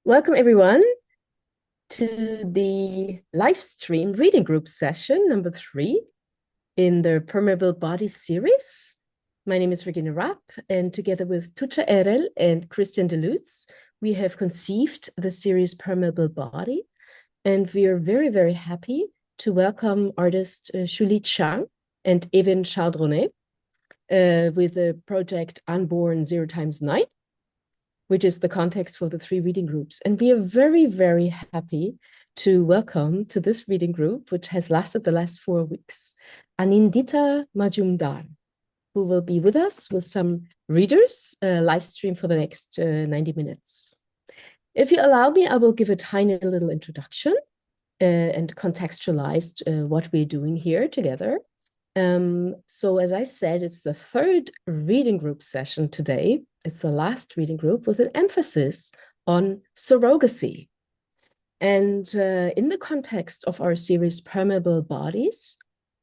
Welcome everyone to the live stream reading group session number 3 in the Permeable Bodies series. My name is Regina Rapp, and together with Tucha Erel and Christian Delutz, we have conceived the series Permeable Body, and we are very, very happy to welcome artist Cheang and Ewen Chardronnet with the project Unborn 0x9, which is the context for the 3 reading groups. And we are very, very happy to welcome to this reading group, which has lasted the last 4 weeks, Anindita Majumdar, who will be with us with some readers live stream for the next 90 minutes. If you allow me, I will give a tiny little introduction and contextualize what we're doing here together. So as I said, it's the 3rd reading group session today. It's the last reading group with an emphasis on surrogacy. And in the context of our series Permeable Bodies,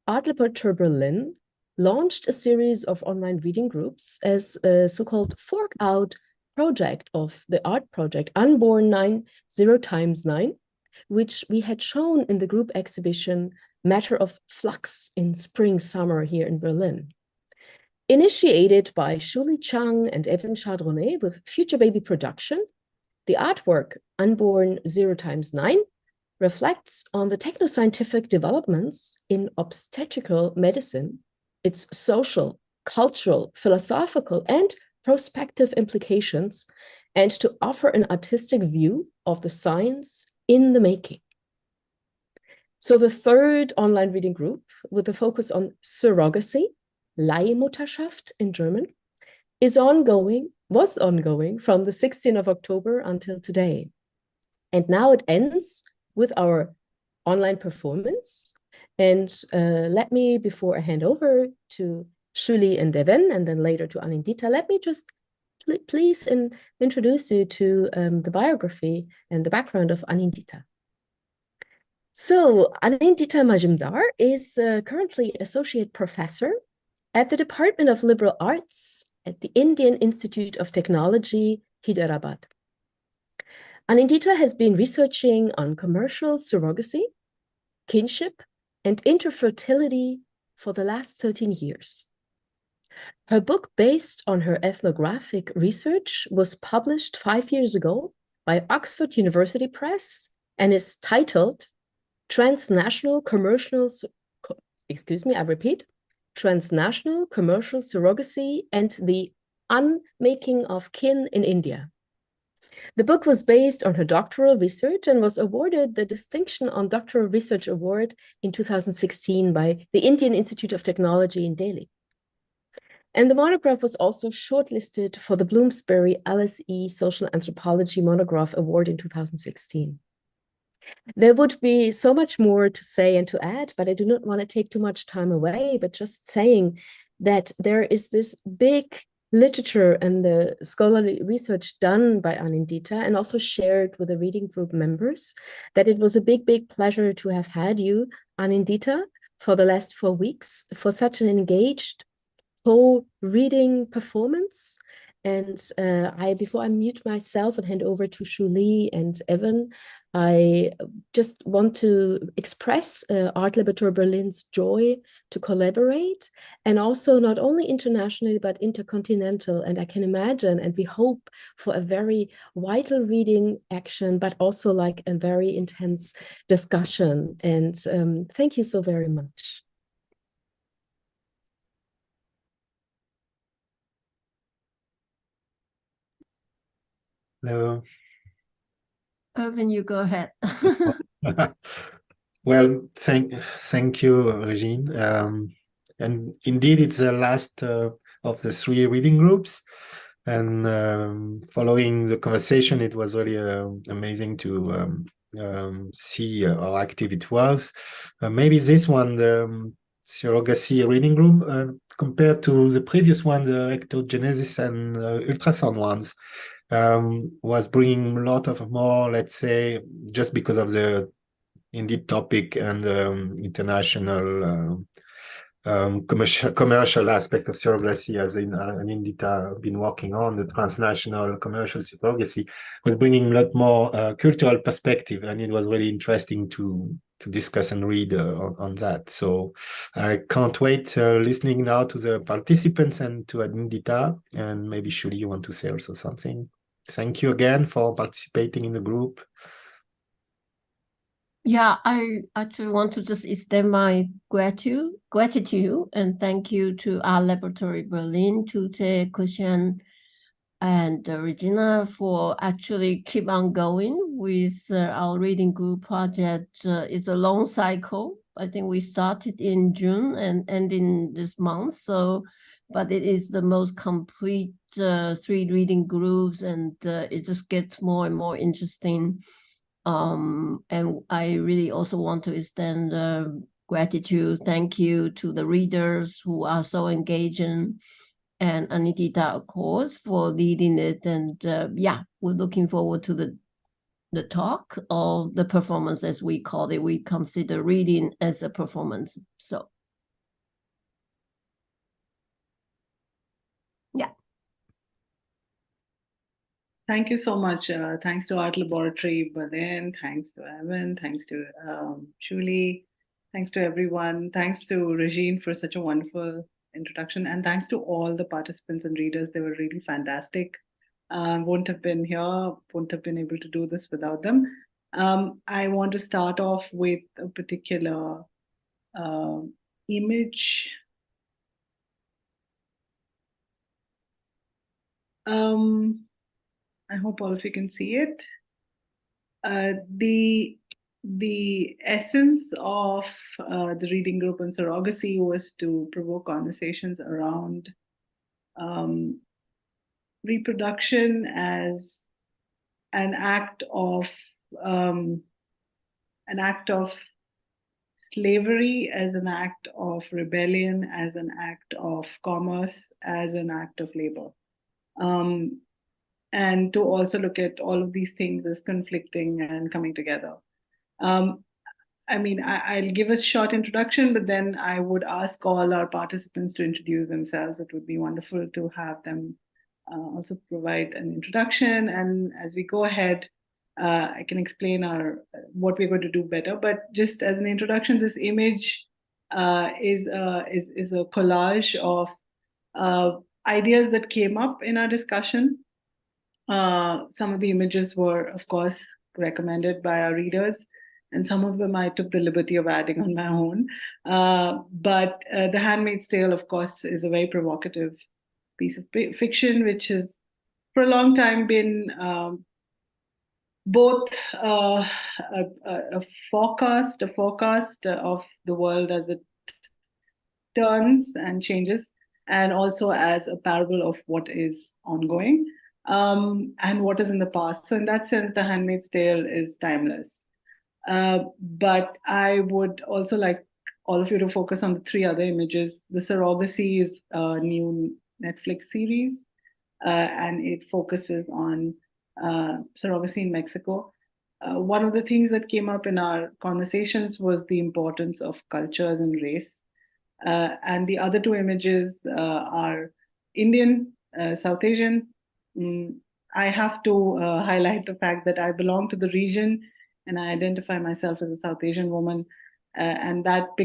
Art Laboratory Berlin launched a series of online reading groups as a so-called fork-out project of the art project Unborn 0x9, which we had shown in the group exhibition Matter of Flux in spring-summer here in Berlin. Initiated by Cheang and Ewen Chardronnet with Future Baby Production, the artwork Unborn 0x9 reflects on the techno-scientific developments in obstetrical medicine, its social, cultural, philosophical, and prospective implications, and to offer an artistic view of the science in the making. So the 3rd online reading group, with a focus on surrogacy, Leihmutterschaft in German, was ongoing from the 16th of October until today. And now it ends with our online performance. And let me, before I hand over to Shuli and Ewen, and then later to Anindita, let me just please introduce you to the biography and the background of Anindita. So Anindita Majumdar is currently Associate Professor at the Department of Liberal Arts at the Indian Institute of Technology, Hyderabad. Anindita has been researching on commercial surrogacy, kinship, and interfertility for the last 13 years. Her book, based on her ethnographic research, was published 5 years ago by Oxford University Press and is titled Transnational Commercial Surrogacy and the Unmaking of Kin in India. The book was based on her doctoral research and was awarded the Distinction on Doctoral Research Award in 2016 by the Indian Institute of Technology in Delhi. And the monograph was also shortlisted for the Bloomsbury LSE Social Anthropology Monograph Award in 2016. There would be so much more to say and to add, but I do not want to take too much time away, but just saying that there is this big literature and the scholarly research done by Anindita and also shared with the reading group members, that it was a big, big pleasure to have had you, Anindita, for the last 4 weeks for such an engaged co-reading performance. And before I mute myself and hand over to Shuli and Ewen, I just want to express Art Laboratory Berlin's joy to collaborate, and also not only internationally, but intercontinental. And I can imagine, and we hope for a very vital reading action, but also like a very intense discussion. And thank you so very much. Hello. Ewen, you go ahead. Well, thank you, Regine. And indeed, it's the last of the 3 reading groups. And following the conversation, it was really amazing to see how active it was. Maybe this one, the surrogacy reading group, compared to the previous one, the Ectogenesis and Ultrasound ones, was bringing a lot of more, let's say, just because of the indeed topic and international commercial aspect of surrogacy, as Anindita been working on, the transnational commercial surrogacy, was bringing a lot more cultural perspective, and it was really interesting to discuss and read on that. So I can't wait listening now to the participants and to Anindita, and maybe Shuli, you want to say also something? Thank you again for participating in the group. Yeah, I actually want to just extend my gratitude and thank you to our laboratory Berlin, Tute, Kushan, and Regina for actually keep on going with our reading group project. It's a long cycle. I think we started in June and ending this month. So, but it is the most complete 3 reading groups, and it just gets more and more interesting. And I really also want to extend gratitude, thank you to the readers who are so engaging, and Anindita, of course, for leading it. And yeah, we're looking forward to the talk or the performance, as we call it. We consider reading as a performance. So yeah. Thank you so much. Thanks to Art Laboratory Berlin. Thanks to Ewen. Thanks to Shuli. Thanks to everyone. Thanks to Regine for such a wonderful introduction. And thanks to all the participants and readers. They were really fantastic. Wouldn't have been here, wouldn't have been able to do this without them. I want to start off with a particular image. I hope all of you can see it. The essence of the reading group on surrogacy was to provoke conversations around reproduction as an act of slavery, as an act of rebellion, as an act of commerce, as an act of labor. And to also look at all of these things as conflicting and coming together. I mean, I'll give a short introduction, but then I would ask all our participants to introduce themselves. It would be wonderful to have them also provide an introduction. And as we go ahead, I can explain what we're going to do better. But just as an introduction, this image is a collage of ideas that came up in our discussion. Some of the images were, of course, recommended by our readers, and some of them I took the liberty of adding on my own. But The Handmaid's Tale, of course, is a very provocative piece of fiction, which has for a long time been both a forecast of the world as it turns and changes, and also as a parable of what is ongoing. And what is in the past. So in that sense, The Handmaid's Tale is timeless. But I would also like all of you to focus on the 3 other images. The Surrogacy is a new Netflix series, and it focuses on surrogacy in Mexico. One of the things that came up in our conversations was the importance of cultures and race. And the other 2 images are Indian, South Asian. I have to highlight the fact that I belong to the region and I identify myself as a South Asian woman. And that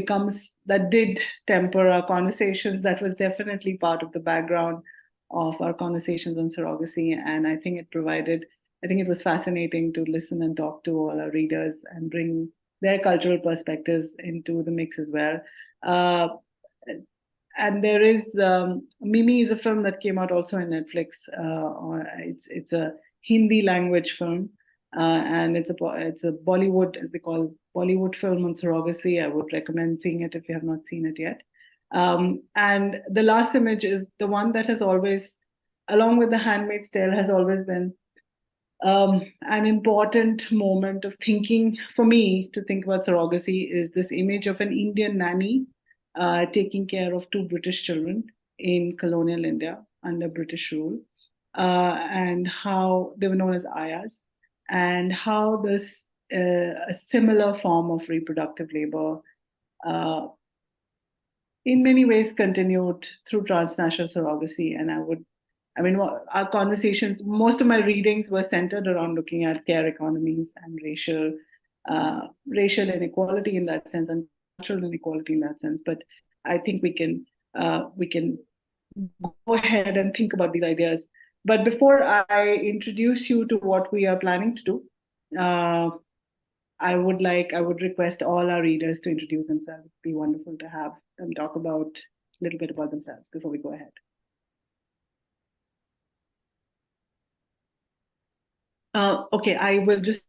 did temper our conversations. That was definitely part of the background of our conversations on surrogacy. And I think it was fascinating to listen and talk to all our readers and bring their cultural perspectives into the mix as well. And there is Mimi is a film that came out also on Netflix. It's a Hindi language film, and it's a Bollywood, as they call Bollywood film on surrogacy. I would recommend seeing it if you have not seen it yet. And the last image is the one that has always, along with The Handmaid's Tale, has always been an important moment of thinking for me to think about surrogacy, is this image of an Indian nanny taking care of 2 British children in colonial India under British rule, and how they were known as ayahs, and how this a similar form of reproductive labor in many ways continued through transnational surrogacy. And our conversations, most of my readings were centered around looking at care economies and racial inequality in that sense, and cultural inequality in that sense. But I think we can go ahead and think about these ideas. But before I introduce you to what we are planning to do, I would request all our readers to introduce themselves. It'd be wonderful to have them talk about a little bit about themselves before we go ahead. Okay, I will just,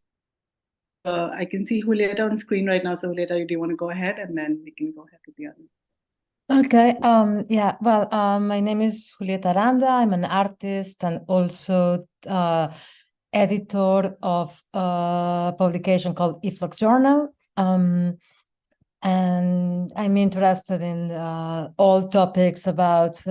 I can see Julieta on screen right now. So Julieta, do you want to go ahead, and then we can go ahead with the others? Okay, yeah, well, my name is Julieta Aranda. I'm an artist and also editor of a publication called Efflux Journal. And I'm interested in all topics about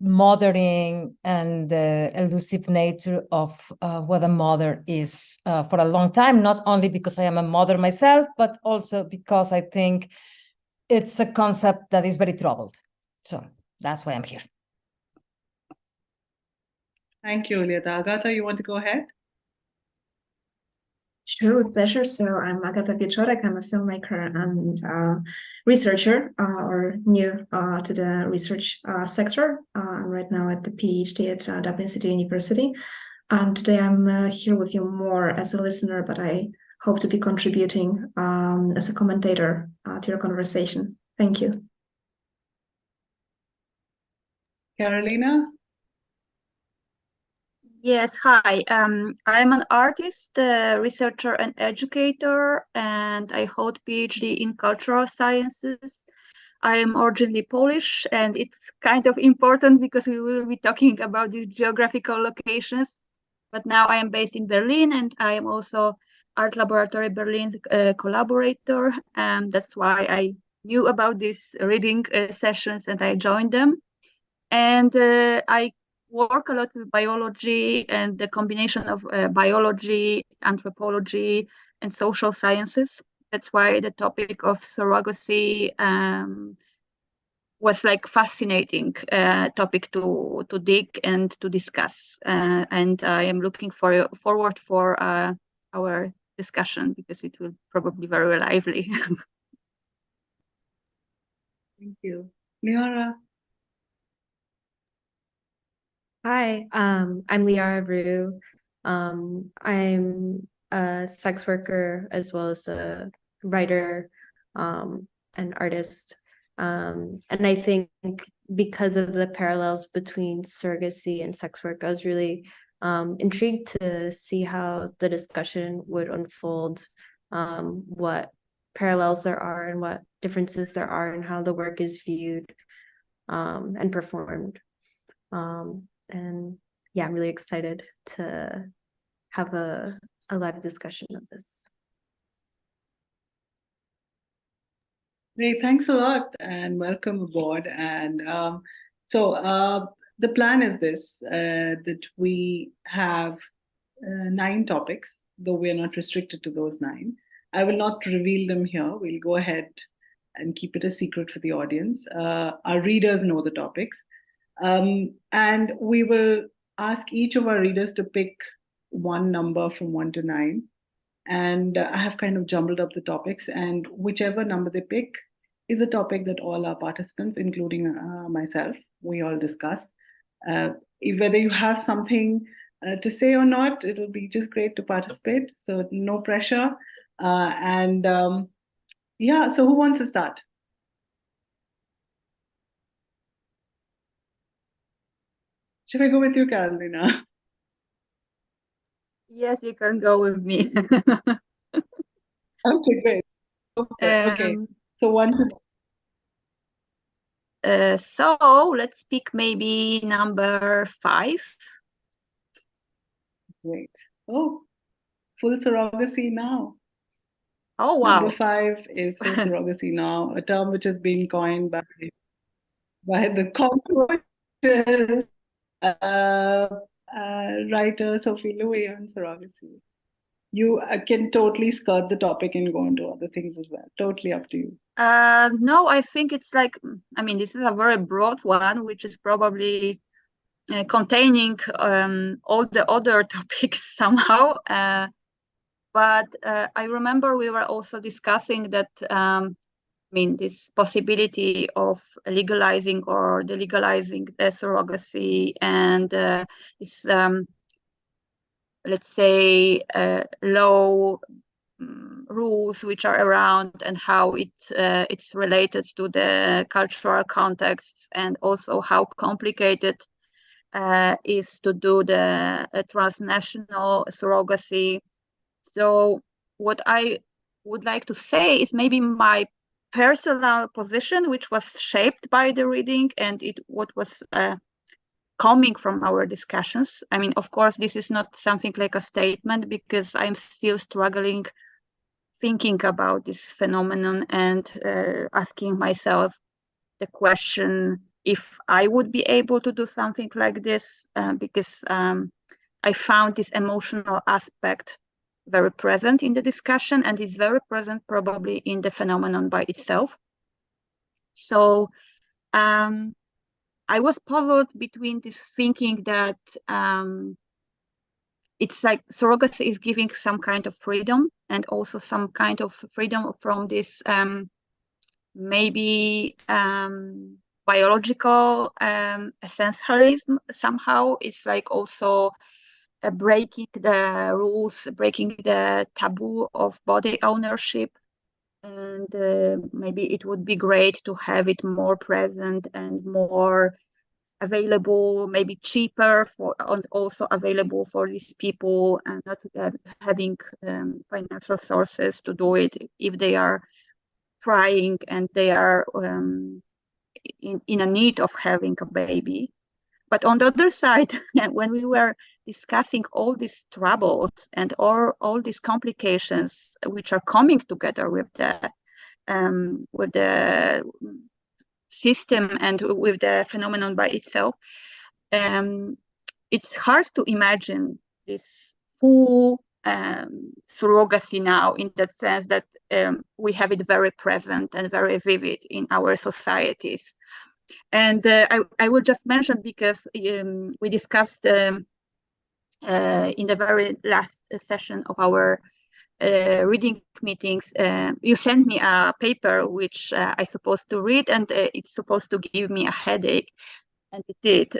mothering and the elusive nature of what a mother is for a long time, not only because I am a mother myself, but also because I think it's a concept that is very troubled. So that's why I'm here. Thank you, Julieta. Agatha, you want to go ahead? Sure, with pleasure. So I'm Agatha Wieczorek. I'm a filmmaker and researcher, or new to the research sector. I'm right now at the PhD at Dublin City University. And today I'm here with you more as a listener, but I hope to be contributing as a commentator to your conversation. Thank you. Carolina? Yes, hi. I'm an artist, researcher, and educator, and I hold PhD in cultural sciences. I am originally Polish, and it's kind of important because we will be talking about these geographical locations. But now I am based in Berlin, and I am also Art Laboratory Berlin collaborator, and that's why I knew about these reading sessions and I joined them. And I work a lot with biology and the combination of biology, anthropology, and social sciences. That's why the topic of surrogacy was like fascinating topic to dig and to discuss. And I am looking forward for our discussion because it will probably be very lively. Thank you. Liara? Hi, I'm Liara Rue. I'm a sex worker as well as a writer and artist. And I think because of the parallels between surrogacy and sex work, I was really intrigued to see how the discussion would unfold, what parallels there are and what differences there are and how the work is viewed and performed. And yeah, I'm really excited to have a live discussion of this. Great, thanks a lot and welcome aboard. And the plan is this, that we have 9 topics, though we are not restricted to those 9. I will not reveal them here. We'll go ahead and keep it a secret for the audience. Our readers know the topics. And we will ask each of our readers to pick one number from 1 to 9. And I have kind of jumbled up the topics, and whichever number they pick is a topic that all our participants, including myself, we all discuss. Whether you have something to say or not, it'll be just great to participate. So no pressure. Yeah, so who wants to start? Should I go with you, Carolina? Yes, you can go with me. Okay, great. Okay, so 1 to... So let's pick maybe number 5. Great. Oh, full surrogacy now. Oh, wow. Number 5 is full surrogacy now, a term which has been coined by the controversial writer Sophie Louis on surrogacy. you can totally skirt the topic and go into other things as well. Totally up to you. No, I think it's like, I mean, this is a very broad one, which is probably containing all the other topics somehow. But I remember we were also discussing that, I mean, this possibility of legalizing or delegalizing surrogacy and this, let's say, low rules which are around and how it's related to the cultural contexts, and also how complicated is to do the transnational surrogacy. So what I would like to say is maybe my personal position, which was shaped by the reading and what was coming from our discussions. I mean, of course, this is not something like a statement, because I'm still struggling thinking about this phenomenon and asking myself the question if I would be able to do something like this, because I found this emotional aspect very present in the discussion, and it's very present probably in the phenomenon by itself. So I was puzzled between this thinking that it's like surrogacy is giving some kind of freedom, and also some kind of freedom from this maybe biological essentialism somehow. It's like also breaking the rules, breaking the taboo of body ownership. And maybe it would be great to have it more present and more available, maybe cheaper for, and also available for these people, and not having financial sources to do it if they are trying and they are in a need of having a baby. But on the other side, when we were discussing all these troubles and all these complications which are coming together with the system and with the phenomenon by itself, it's hard to imagine this full surrogacy now, in that sense that we have it very present and very vivid in our societies. And I will just mention, because we discussed in the very last session of our reading meetings, you sent me a paper which I supposed to read, and it's supposed to give me a headache, and it did.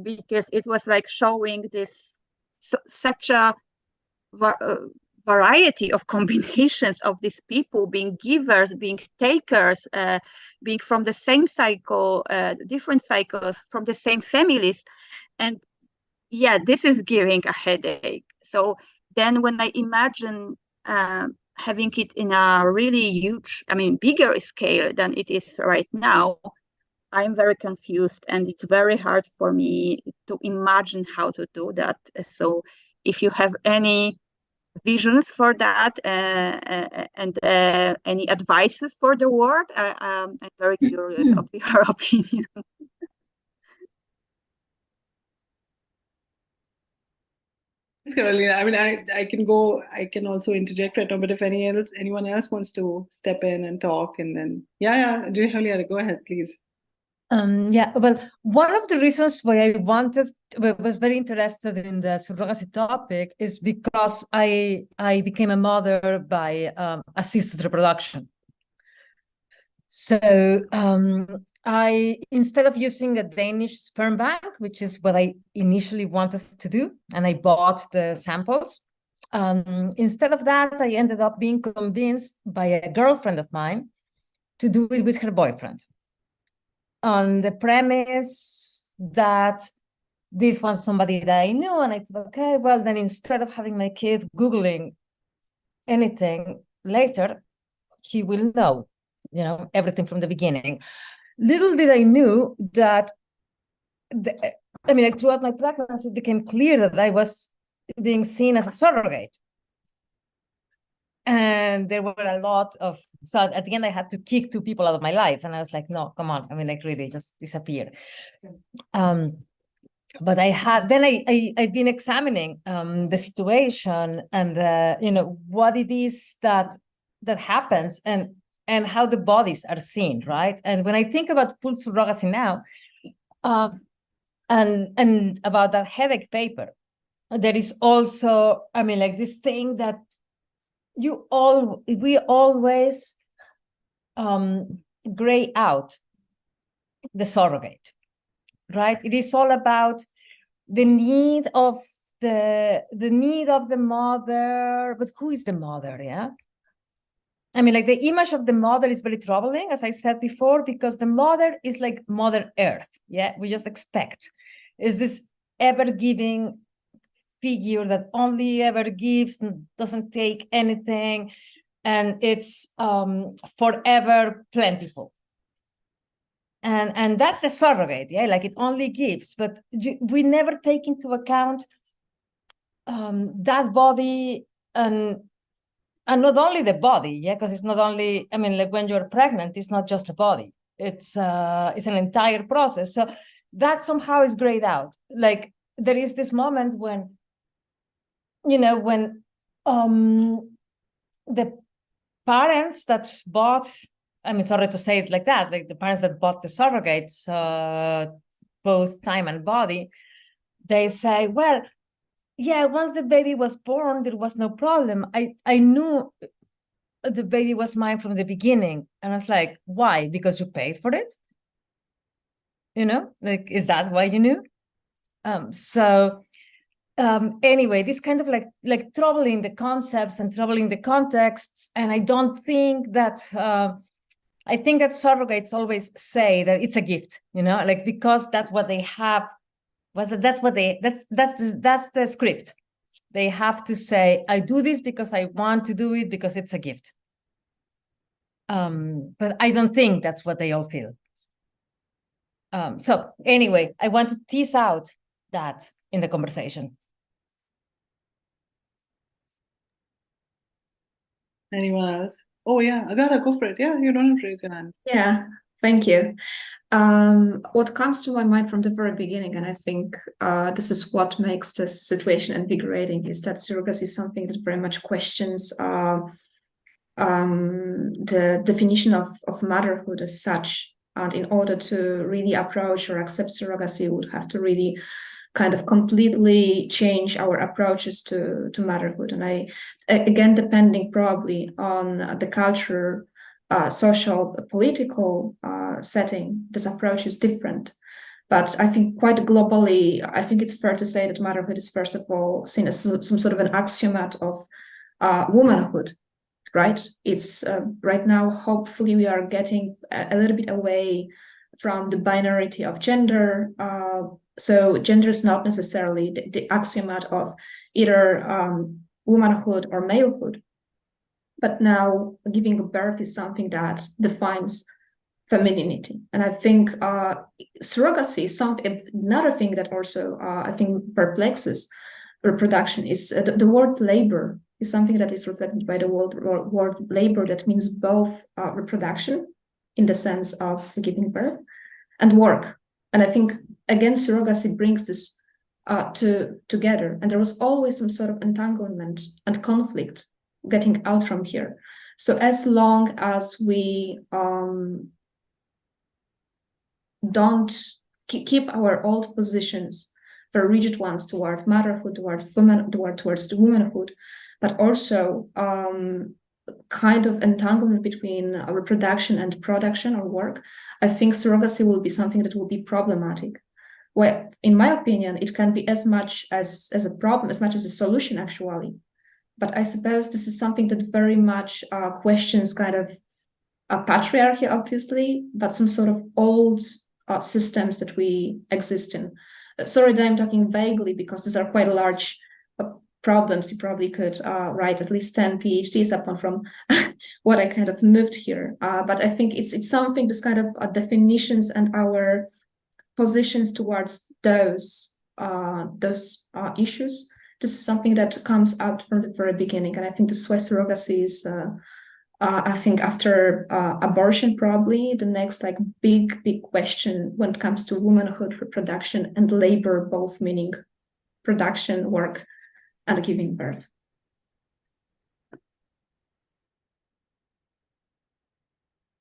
Because it was like showing this such a variety of combinations of these people, being givers, being takers, being from the same cycle, different cycles, from the same families. And yeah, this is giving a headache. So then when I imagine having it in a really huge, I mean, bigger scale than it is right now, I'm very confused, and it's very hard for me to imagine how to do that. So if you have any visions for that and any advices for the world, I'm very curious of your opinion. Carolina, I mean, I can also interject right now, but if anyone else wants to step in and talk, and then Carolina, go ahead, please. Yeah, well, one of the reasons why I was very interested in the surrogacy topic is because I became a mother by assisted reproduction. So I, instead of using a Danish sperm bank, which is what I initially wanted to do, and I bought the samples, instead of that, I ended up being convinced by a girlfriend of mine to do it with her boyfriend, on the premise that this was somebody that I knew. And I thought, okay, well, then instead of having my kid Googling anything later, he will know, everything from the beginning. Little did I knew that, throughout my pregnancy, it became clear that I was being seen as a surrogate. And there were a lot of, so at the end I had to kick 2 people out of my life. And I was like, no, come on. Really just disappear. but I've been examining the situation and what it is that happens and how the bodies are seen, right? And when I think about full surrogacy now, and about that headache paper, there is also, like this thing that we always gray out the surrogate, right? It is all about the need of the mother, but who is the mother? Yeah. Like the image of the mother is very troubling, as I said before, because the mother is like Mother Earth. Yeah, we just expect is this ever-giving figure that only ever gives, doesn't take anything, and it's forever plentiful. And that's the surrogate, yeah, like it only gives, but we never take into account that body and not only the body, yeah, because it's not only, like when you're pregnant, it's not just a body, it's an entire process. So that somehow is grayed out. Like there is this moment when, when the parents that bought, sorry to say it like that, like the parents that bought the surrogates, both time and body, they say, well, yeah, once the baby was born, there was no problem. I knew the baby was mine from the beginning. And I was like, why? Because you paid for it? Like, is that why you knew? Anyway, this kind of like troubling the concepts and troubling the contexts. And I don't think that, I think that surrogates always say that it's a gift, like, because that's what they have. That's the script. They have to say, I do this because I want to do it because it's a gift. But I don't think that's what they all feel. So anyway, I want to tease out that in the conversation. Anyone else? Oh yeah, Agatha, go for it. Yeah, you don't have to raise your hand. Yeah, thank you. What comes to my mind from the very beginning, and I think this is what makes this situation invigorating, is that surrogacy is something that very much questions the definition of motherhood as such. And in order to really approach or accept surrogacy, we would have to really kind of completely change our approaches to motherhood. And again, depending probably on the culture, social, political setting, this approach is different. But I think quite globally, I think it's fair to say that motherhood is first of all seen as some sort of an axiomat of womanhood, right? It's right now, hopefully we are getting a little bit away from the binarity of gender. So gender is not necessarily the axiomat of either womanhood or malehood. But now giving birth is something that defines femininity. And I think surrogacy is another thing that also I think perplexes reproduction is the word labor is something that is reflected by the word labor, that means both reproduction in the sense of giving birth and work. And I think, again, surrogacy brings this together. And there was always some sort of entanglement and conflict getting out from here. So as long as we don't keep our old positions, very rigid ones toward motherhood, towards the womanhood, but also kind of entanglement between reproduction and production or work, I think surrogacy will be something that will be problematic. Well, in my opinion, it can be as much as a problem, as much as a solution, actually. But I suppose this is something that very much questions kind of patriarchy, obviously, but some sort of old systems that we exist in. Sorry that I'm talking vaguely, because these are quite large problems. You probably could write at least 10 PhDs upon from what I kind of moved here. But I think it's something, this kind of definitions and our positions towards those issues. This is something that comes out from the very beginning. And I think the Swiss surrogacy is I think after abortion, probably the next like big question when it comes to womanhood, reproduction, and labor, both meaning production, work, and giving birth.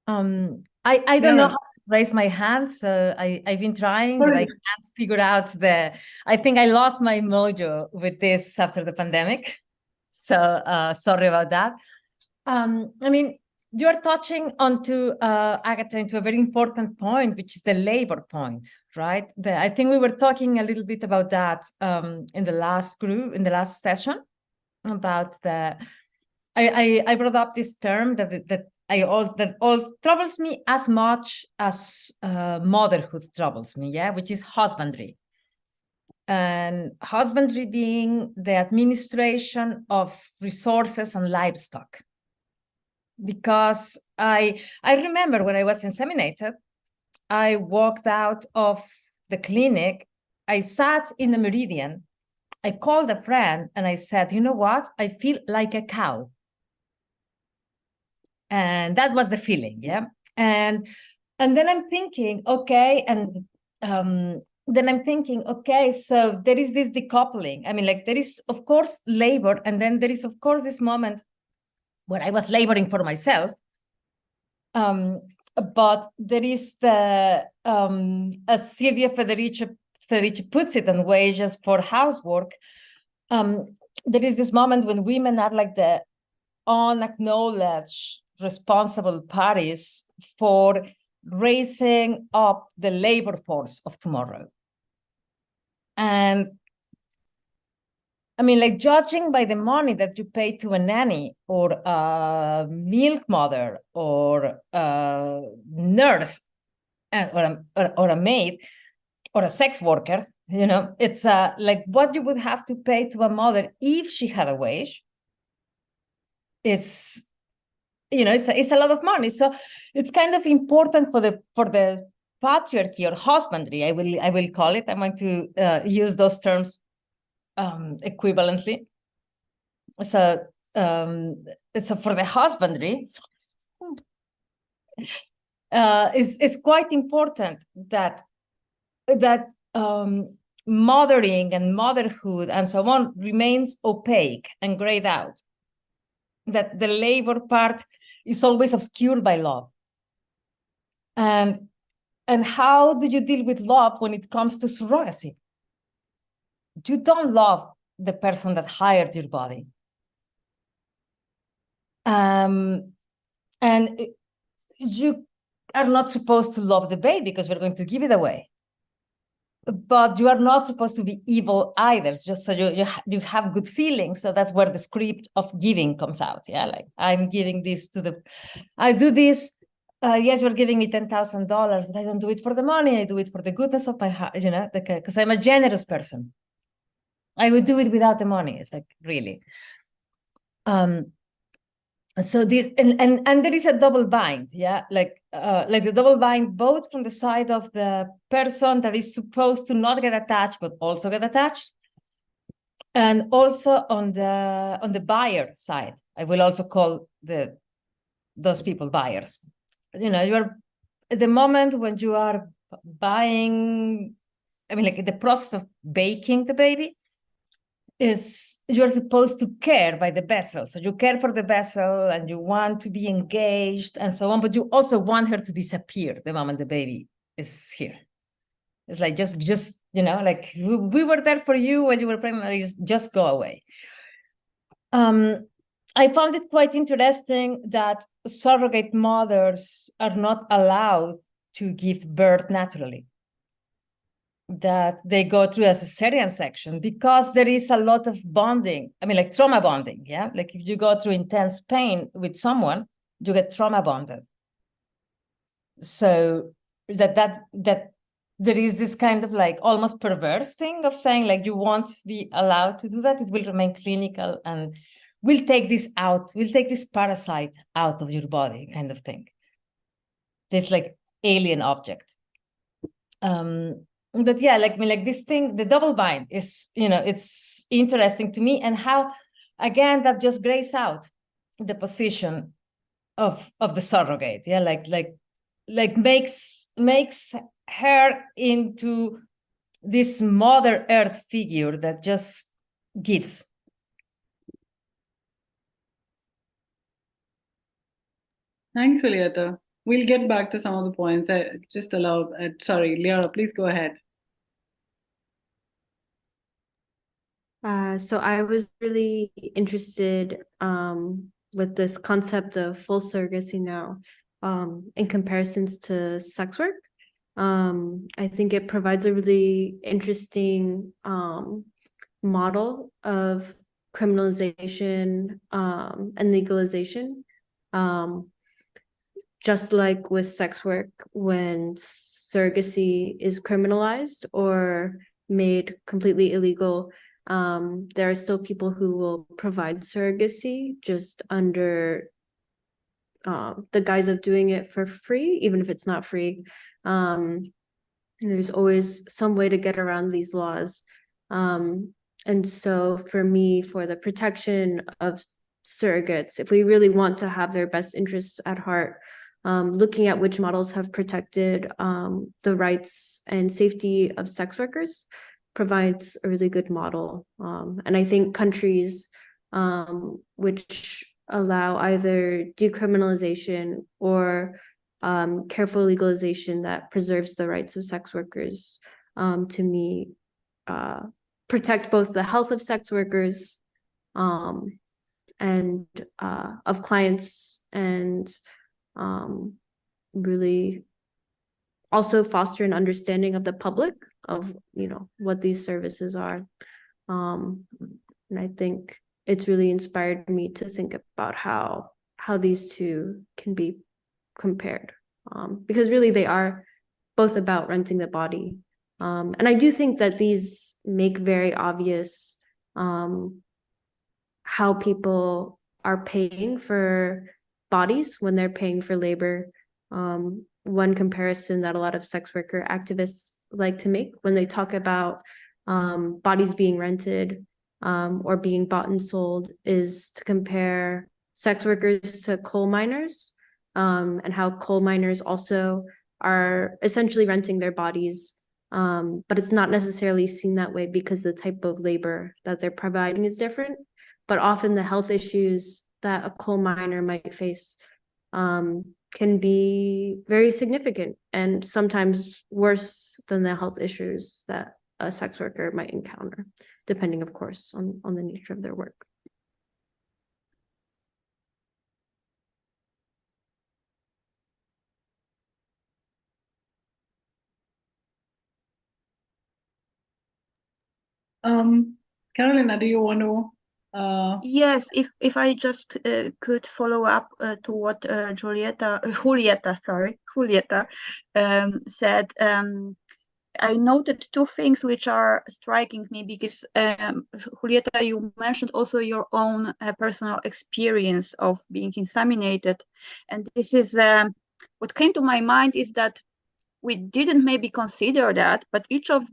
I don't know how to raise my hand, so I've been trying, but I can't figure out I think I lost my mojo with this after the pandemic. So sorry about that. I mean, you are touching onto, Agatha, into a very important point, which is the labor point, right? I think we were talking a little bit about that in the last session, about I brought up this term that all troubles me as much as motherhood troubles me, yeah, which is husbandry. And husbandry being the administration of resources and livestock. Because I remember when I was inseminated, I walked out of the clinic, I sat in the meridian, I called a friend and I said, you know what? I feel like a cow. And that was the feeling, yeah. And then I'm thinking, okay, then I'm thinking, okay, so there is this decoupling. I mean, like there is, of course, labor, and then there is, of course, this moment where I was laboring for myself. But there is as Silvia Federici puts it, on wages for housework. There is this moment when women are like the unacknowledged responsible parties for raising up the labor force of tomorrow. And I mean, like, judging by the money that you pay to a nanny or a milk mother or a nurse or a maid or a sex worker, you know, it's like what you would have to pay to a mother if she had a wage. It's, you know, it's a lot of money. So it's kind of important for the patriarchy or husbandry, I will call it. I'm going to use those terms equivalently. So for the husbandry, it's quite important that mothering and motherhood and so on remains opaque and grayed out. That the labor part is always obscured by love. And how do you deal with love when it comes to surrogacy? You don't love the person that hired your body. And you are not supposed to love the baby because we're going to give it away. But you are not supposed to be evil either, just so you have good feelings. So that's where the script of giving comes out. Yeah, like I'm giving this I do this. Yes, you're giving me $10,000, but I don't do it for the money. I do it for the goodness of my heart, you know, because I'm a generous person. I would do it without the money. It's like, really. So this and there is a double bind, yeah, like the double bind both from the side of the person that is supposed to not get attached but also get attached, and also on the buyer side. I will also call those people buyers. You know, you are at the moment when you are buying, I mean, like the process of baking the baby, is you're supposed to care by the vessel. So you care for the vessel and you want to be engaged and so on, but you also want her to disappear the moment the baby is here. It's like, just you know, like we were there for you when you were pregnant, just go away. I found it quite interesting that surrogate mothers are not allowed to give birth naturally, that they go through a cesarean section because there is a lot of bonding. I mean, like trauma bonding, yeah? Like if you go through intense pain with someone, you get trauma bonded. So that there is this kind of like almost perverse thing of saying like you won't be allowed to do that. It will remain clinical and we'll take this out. We'll take this parasite out of your body kind of thing. This like alien object. But yeah, like this thing, the double bind is, you know, it's interesting to me, and how, again, that just grays out the position of the surrogate. Yeah, like makes her into this Mother Earth figure that just gives. Thanks, Julieta. We'll get back to some of the points. I just allow, sorry, Liara, please go ahead. So I was really interested with this concept of full surrogacy now in comparisons to sex work. I think it provides a really interesting model of criminalization and legalization. Just like with sex work, when surrogacy is criminalized or made completely illegal, there are still people who will provide surrogacy just under the guise of doing it for free, even if it's not free. There's always some way to get around these laws. And so for me, for the protection of surrogates, if we really want to have their best interests at heart, looking at which models have protected the rights and safety of sex workers provides a really good model. And I think countries which allow either decriminalization or careful legalization that preserves the rights of sex workers, to me, protect both the health of sex workers and of clients, and really also foster an understanding of the public of, you know, what these services are. And I think it's really inspired me to think about how these two can be compared, because really they are both about renting the body. And I do think that these make very obvious how people are paying for bodies when they're paying for labor. One comparison that a lot of sex worker activists like to make when they talk about bodies being rented or being bought and sold is to compare sex workers to coal miners, and how coal miners also are essentially renting their bodies. But it's not necessarily seen that way because the type of labor that they're providing is different. But often the health issues that a coal miner might face can be very significant and sometimes worse than the health issues that a sex worker might encounter, depending, of course, on the nature of their work. Carolina, do you want to? Yes, if I just could follow up to what Julieta said. I noted two things which are striking me, because Julieta, you mentioned also your own personal experience of being inseminated, and this is what came to my mind is that we didn't maybe consider that, but each of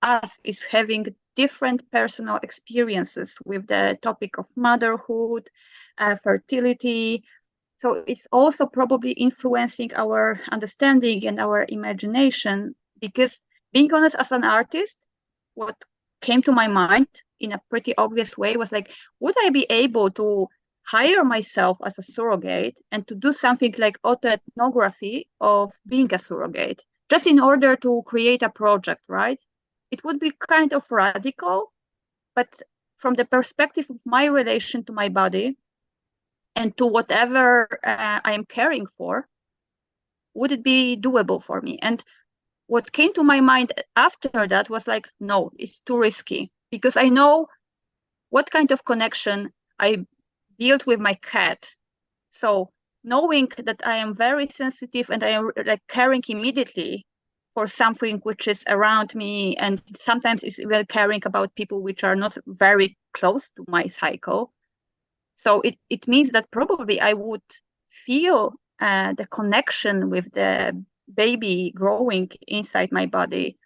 us is having different personal experiences with the topic of motherhood, fertility. So it's also probably influencing our understanding and our imagination, because being honest, as an artist, what came to my mind in a pretty obvious way was like, would I be able to hire myself as a surrogate and to do something like autoethnography of being a surrogate, just in order to create a project, right? It would be kind of radical, but from the perspective of my relation to my body and to whatever I am caring for, would it be doable for me? And what came to my mind after that was like, no, it's too risky, because I know what kind of connection I built with my cat. So knowing that I am very sensitive and I am like caring immediately for something which is around me, and sometimes it's even caring about people which are not very close to my cycle. So it means that probably I would feel the connection with the baby growing inside my body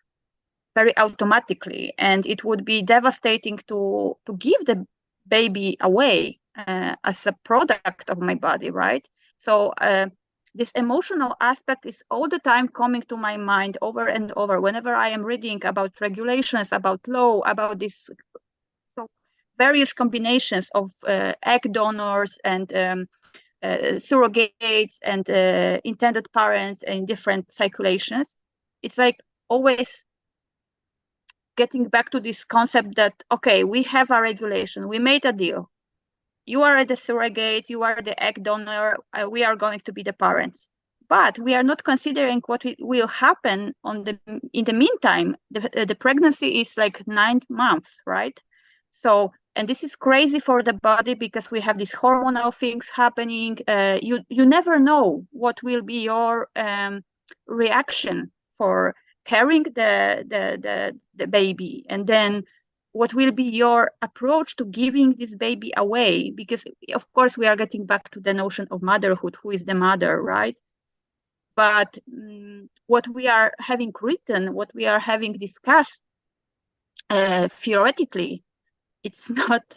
very automatically, and it would be devastating to give the baby away as a product of my body, right? So this emotional aspect is all the time coming to my mind over and over whenever I am reading about regulations, about law, about this various combinations of egg donors and surrogates and intended parents in different circulations. It's like always getting back to this concept that, okay, we have a regulation, we made a deal. You are the surrogate, you are the egg donor, we are going to be the parents. But we are not considering what will happen in the meantime. The pregnancy is like 9 months, right? So, and this is crazy for the body because we have these hormonal things happening. You never know what will be your reaction for carrying the baby, and then what will be your approach to giving this baby away? Because of course we are getting back to the notion of motherhood, who is the mother, right? But what we are having written, what we are having discussed theoretically, it's not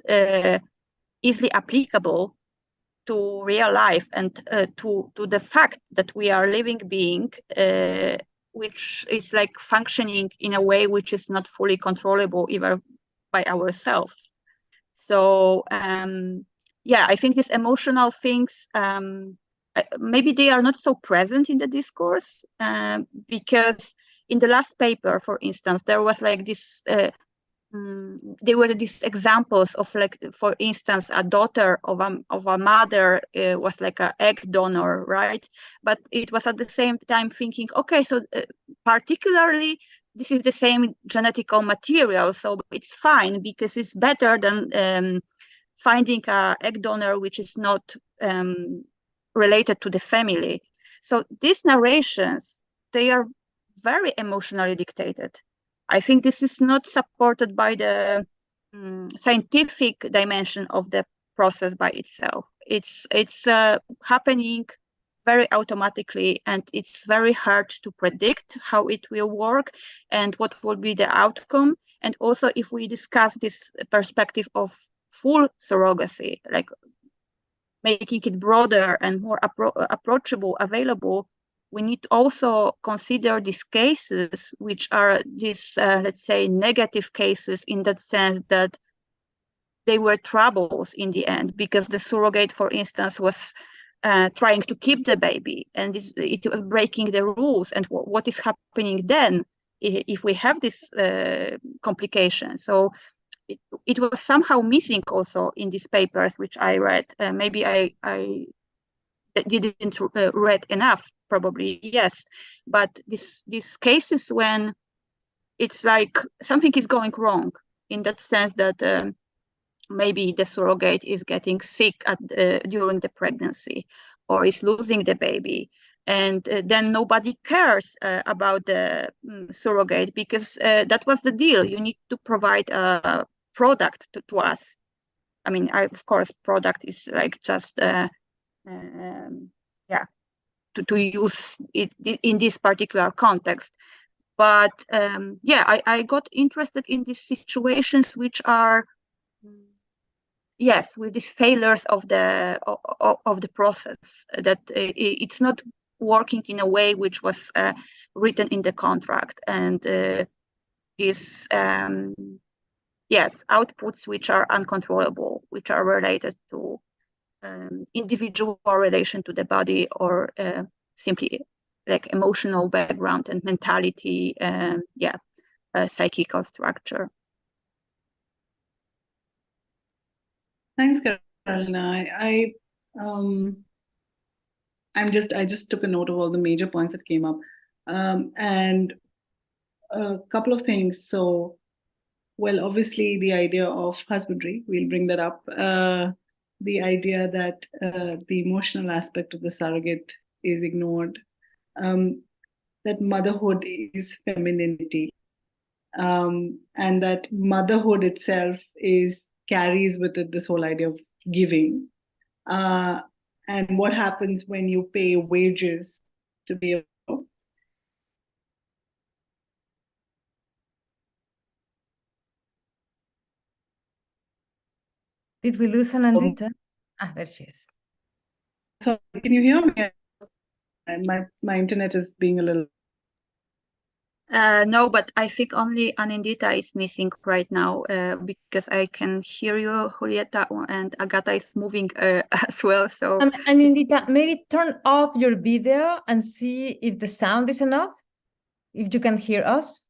easily applicable to real life and to the fact that we are living being which is like functioning in a way which is not fully controllable even by ourselves. So yeah, I think these emotional things maybe they are not so present in the discourse because in the last paper, for instance, there was like this there were these examples of, like, for instance, a daughter of a mother was like an egg donor, right? But it was at the same time thinking, okay, so particularly this is the same genetical material, so it's fine because it's better than finding an egg donor which is not related to the family. So these narrations, they are very emotionally dictated. I think this is not supported by the scientific dimension of the process by itself. It's happening very automatically, and it's very hard to predict how it will work and what will be the outcome. And also, if we discuss this perspective of full surrogacy, like making it broader and more approachable, available, we need to also consider these cases, which are these, let's say, negative cases in that sense that they were troubles in the end, because the surrogate, for instance, was trying to keep the baby, and it was breaking the rules. And what is happening then if we have this complication? So it was somehow missing also in these papers, which I read. Maybe I didn't read enough, probably, yes. But these cases when it's like something is going wrong, in that sense that maybe the surrogate is getting sick during the pregnancy, or is losing the baby, and then nobody cares about the surrogate, because that was the deal. You need to provide a product to us. I mean, of course, product is like just yeah, to use it in this particular context. But yeah, I got interested in these situations which are, yes, with these failures of the process, that it's not working in a way which was written in the contract, and these yes, outputs which are uncontrollable, which are related to individual relation to the body, or simply like emotional background and mentality, and yeah, psychical structure. Thanks, Carolina. I just took a note of all the major points that came up, and a couple of things. So, well, obviously the idea of husbandry, we'll bring that up. The idea that the emotional aspect of the surrogate is ignored, that motherhood is femininity, and that motherhood itself carries with it this whole idea of giving. And what happens when you pay wages to be a Did we lose Anindita? There she is. So can you hear me? My internet is being a little. No, but I think only Anindita is missing right now because I can hear you, Julieta, and Agata is moving as well. So, Anindita, maybe turn off your video and see if the sound is enough, if you can hear us.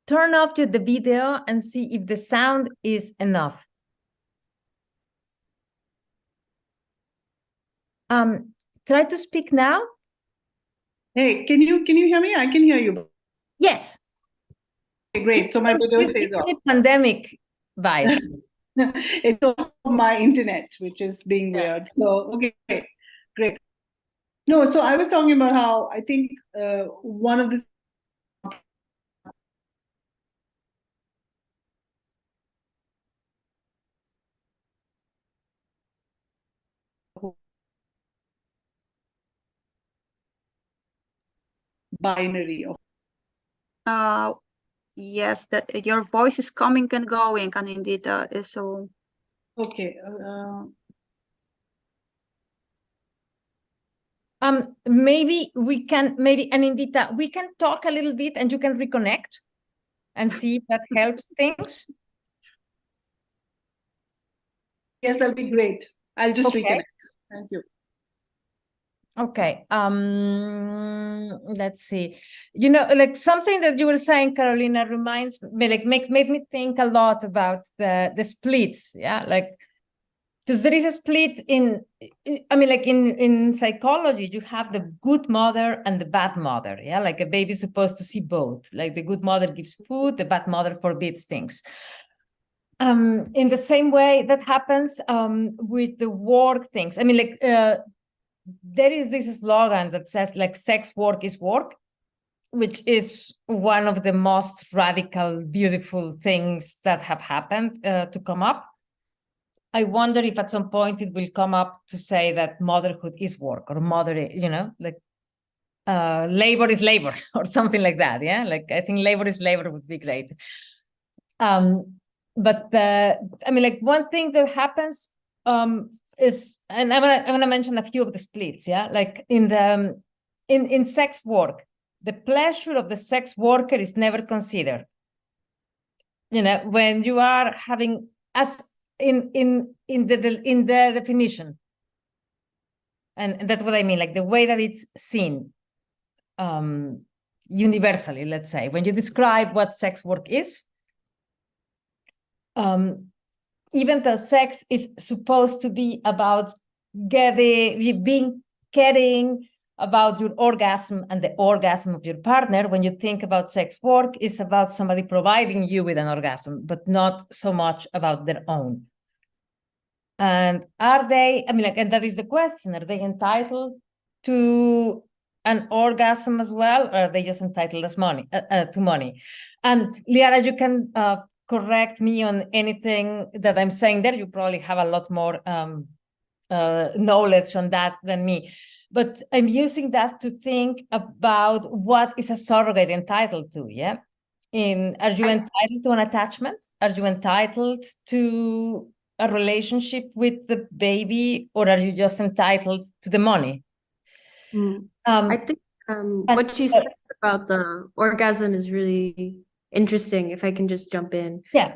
Turn off the video and see if the sound is enough. Try to speak now. Hey, can you hear me? I can hear you. Yes. Okay, great. So my video says off. Pandemic vibes. It's off my internet, which is being weird. So okay, great. No, so I was talking about how I think one of the binary of yes, that your voice is coming and going, Anindita. So okay. Maybe Anindita, we can talk a little bit and you can reconnect and see if that helps things. Yes, that'll be great. I'll just reconnect. Thank you. Okay. Let's see. You know, like something that you were saying, Carolina, reminds me, like made me think a lot about the splits. Yeah, like because there is a split in, I mean, like in psychology, you have the good mother and the bad mother. Yeah, like a baby is supposed to see both. Like the good mother gives food, the bad mother forbids things. In the same way that happens with the work things. I mean, like there is this slogan that says like sex work is work, which is one of the most radical, beautiful things that have happened to come up. I wonder if at some point it will come up to say that motherhood is work, or you know, like labor is labor or something like that. Yeah, like I think labor is labor would be great. But I mean, like one thing that happens is, and I'm gonna mention a few of the splits. Yeah, like in the in sex work, the pleasure of the sex worker is never considered. You know, when you are having as in the definition, and that's what I mean, like the way that it's seen universally. Let's say when you describe what sex work is. Even though sex is supposed to be about being caring about your orgasm and the orgasm of your partner, when you think about sex work, it's about somebody providing you with an orgasm, but not so much about their own. And are they, I mean, like, and that is the question, are they entitled to an orgasm as well, or are they just entitled as money to money? And Liara, you can correct me on anything that I'm saying there. You probably have a lot more knowledge on that than me. But I'm using that to think about what is a surrogate entitled to, yeah? Are you entitled to an attachment? Are you entitled to a relationship with the baby, or are you just entitled to the money? I think what you said about the orgasm is really interesting, if I can just jump in. Yeah.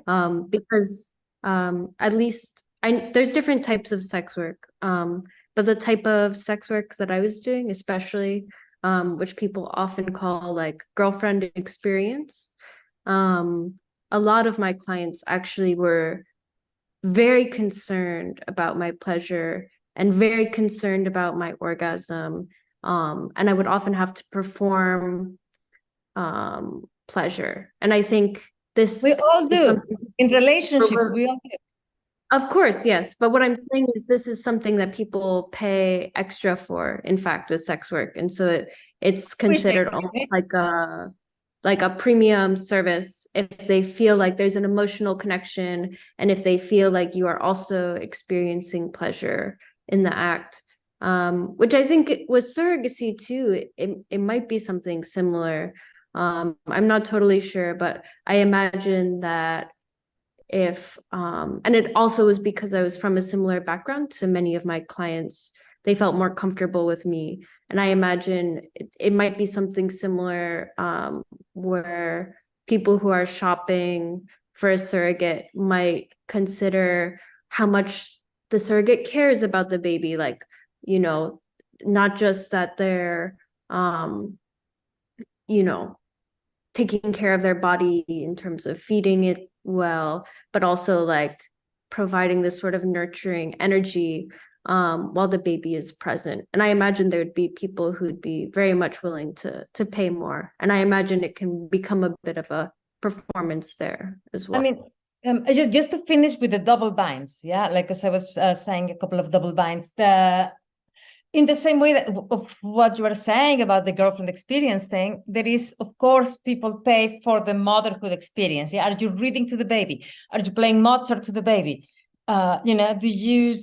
Because at least there's different types of sex work, but the type of sex work that I was doing, especially, which people often call like girlfriend experience, a lot of my clients actually were very concerned about my pleasure and very concerned about my orgasm. And I would often have to perform pleasure. And I think this we all do in relationships. We all do. Of course, yes. But what I'm saying is this is something that people pay extra for, in fact, with sex work. And so it's considered almost like a premium service if they feel like there's an emotional connection and if they feel like you are also experiencing pleasure in the act. Which I think with surrogacy too, it might be something similar. I'm not totally sure, but I imagine that if and it also was because I was from a similar background to many of my clients. They felt more comfortable with me, and I imagine it might be something similar where people who are shopping for a surrogate might consider how much the surrogate cares about the baby, like, you know, not just that they're you know, taking care of their body in terms of feeding it well, but also like providing this sort of nurturing energy while the baby is present. And I imagine there'd be people who'd be very much willing to pay more. And I imagine it can become a bit of a performance there as well. I mean, just to finish with the double binds, yeah, like as I was saying, a couple of double binds. In the same way that of what you were saying about the girlfriend experience thing, there is, of course, people pay for the motherhood experience. Yeah, are you reading to the baby? Are you playing Mozart to the baby? Do you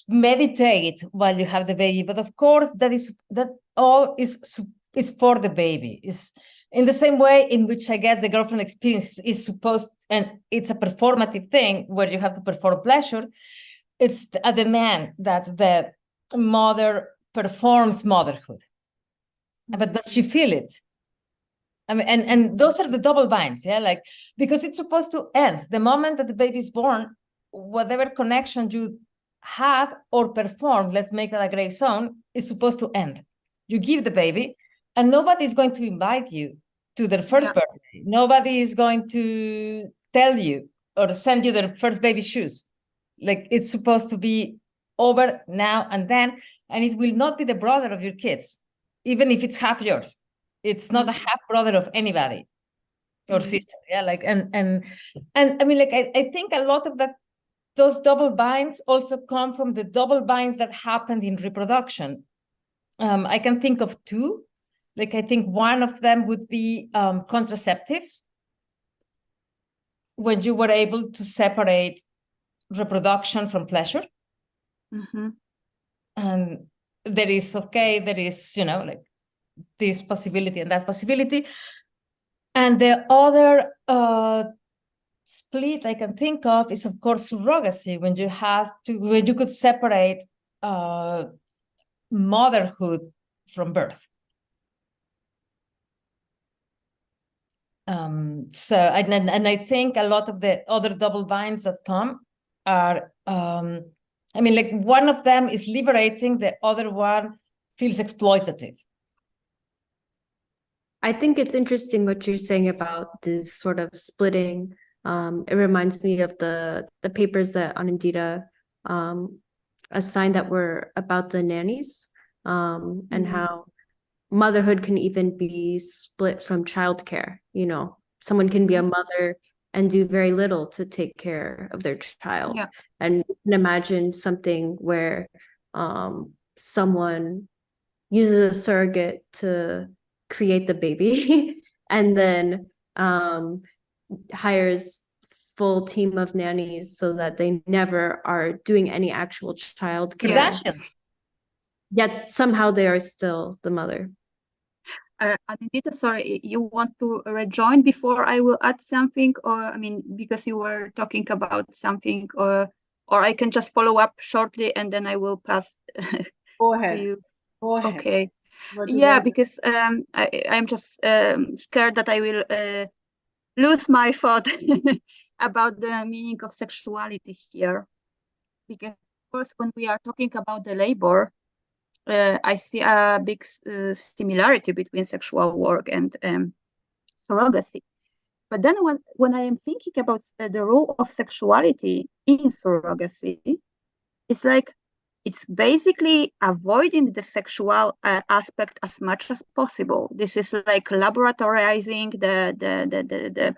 meditate while you have the baby? But of course, that all is for the baby. Is in the same way in which I guess the girlfriend experience is supposed, and it's a performative thing where you have to perform pleasure. It's a demand that the mother performs motherhood, but does she feel it? I mean, and those are the double binds, yeah, like, because it's supposed to end the moment that the baby is born. Whatever connection you have or perform, let's make it a gray zone, is supposed to end. You give the baby, and nobody is going to invite you to their first birthday. Nobody is going to tell you or send you their first baby shoes. Like, it's supposed to be over now and then, and it will not be the brother of your kids, even if it's half yours. It's not a half brother of anybody or sister. Yeah, like, and I mean, like, I think a lot of that, those double binds also come from the double binds that happened in reproduction. I can think of two. Like, I think one of them would be contraceptives, when you were able to separate reproduction from pleasure. And there is, like, this possibility and that possibility. And the other split I can think of is, of course, surrogacy, when you could separate motherhood from birth. So I think a lot of the other double binds that come are I mean, like, one of them is liberating, the other one feels exploitative. I think it's interesting what you're saying about this sort of splitting. It reminds me of the papers that Anindita assigned that were about the nannies, and how motherhood can even be split from childcare. You know, someone can be a mother and do very little to take care of their child. Yeah. And you can imagine something where someone uses a surrogate to create the baby and then hires full team of nannies so that they never are doing any actual child care. Kardashians. Yet somehow they are still the mother. Anindita, sorry, you want to rejoin before I will add something, or I mean, because you were talking about something, or I can just follow up shortly and then I will pass Go ahead. to you. Go ahead. Okay. What do you Yeah, want? because I'm just scared that I will lose my thought about the meaning of sexuality here. Because, of course, when we are talking about the labor, I see a big similarity between sexual work and surrogacy. But then when I am thinking about the role of sexuality in surrogacy, it's like it's basically avoiding the sexual aspect as much as possible. This is like laboratorizing the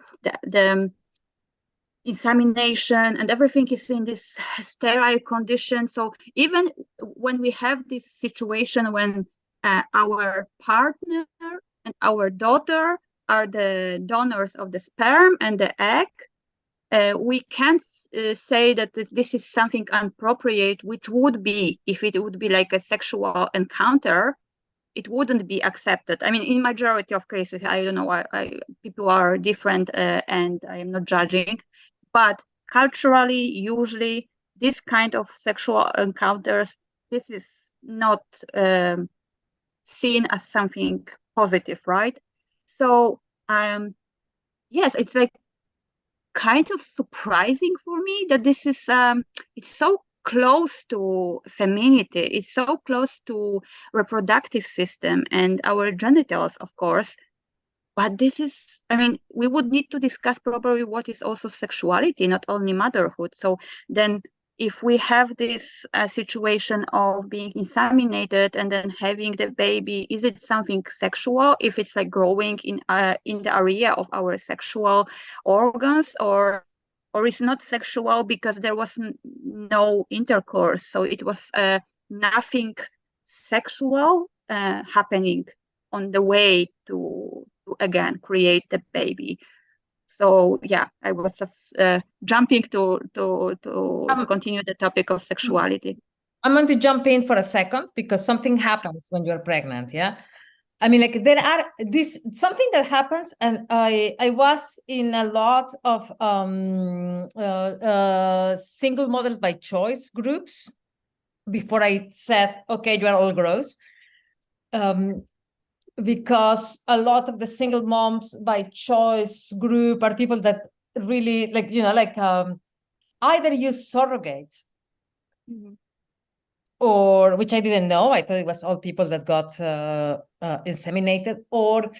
insemination, and everything is in this sterile condition. So even when we have this situation when our partner and our daughter are the donors of the sperm and the egg, we can't say that this is something inappropriate, which would be, if it would be like a sexual encounter, it wouldn't be accepted. I mean, in majority of cases, I don't know, people are different and I am not judging, but culturally, usually, this kind of sexual encounters, this is not seen as something positive, right? So yes, it's like kind of surprising for me that this is it's so close to femininity, it's so close to reproductive system and our genitals, of course. But this is, I mean, we would need to discuss probably what is also sexuality, not only motherhood. So then if we have this situation of being inseminated and then having the baby, is it something sexual if it's like growing in the area of our sexual organs, or is not sexual because there was no intercourse, so it was nothing sexual happening on the way to again create the baby. So yeah, I was just jumping to continue the topic of sexuality. I'm going to jump in for a second because something happens when you're pregnant. Yeah, I mean, like there are something that happens, and I was in a lot of single mothers by choice groups before I said, okay, you are all gross. Because a lot of the single moms by choice group are people that really like, either use surrogates or, which I didn't know, I thought it was all people that got inseminated, or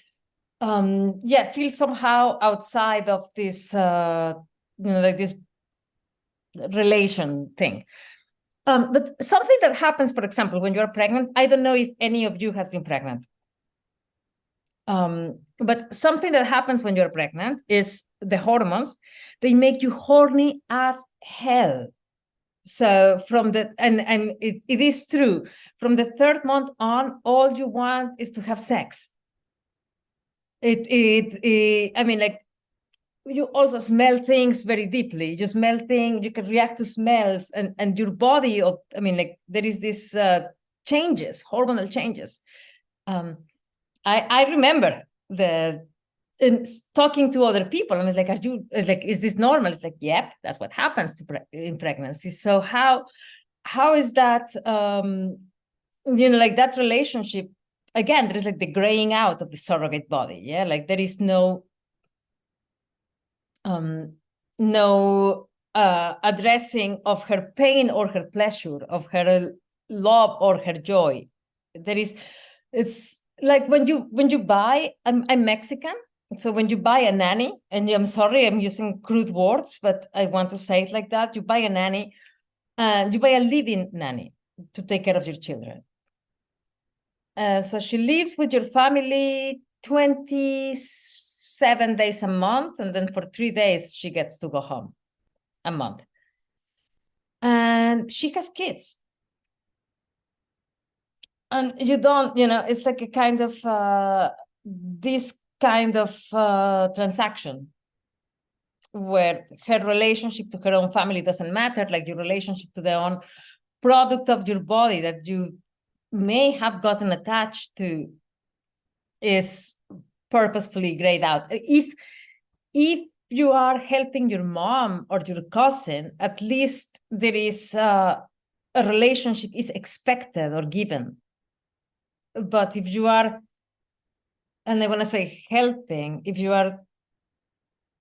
feel somehow outside of this, like this relation thing. But something that happens, for example, when you're pregnant, I don't know if any of you has been pregnant. But something that happens when you're pregnant is the hormones, they make you horny as hell. So from the, and it is true, from the third month on, all you want is to have sex. I mean, like, you also smell things very deeply. You smell things, you can react to smells, and your body, I mean, like, there is this changes, hormonal changes. I remember talking to other people, and I was like, "Are you like? Is this normal?" It's like, "Yep, that's what happens in pregnancy." So how is that? Like that relationship. Again, there is like the graying out of the surrogate body. Yeah, like there is no addressing of her pain or her pleasure, of her love or her joy. It's like when you buy, I'm Mexican, so when you buy a nanny, and I'm sorry, I'm using crude words, but I want to say it like that. You buy a nanny, and you buy a living nanny to take care of your children. So she lives with your family 27 days a month, and then for 3 days she gets to go home a month. And she has kids. And you don't, it's like a kind of this kind of transaction where her relationship to her own family doesn't matter, like your relationship to the own product of your body that you may have gotten attached to is purposefully grayed out. If you are helping your mom or your cousin, at least there is a relationship is expected or given. But if you are, and I want to say helping, if you are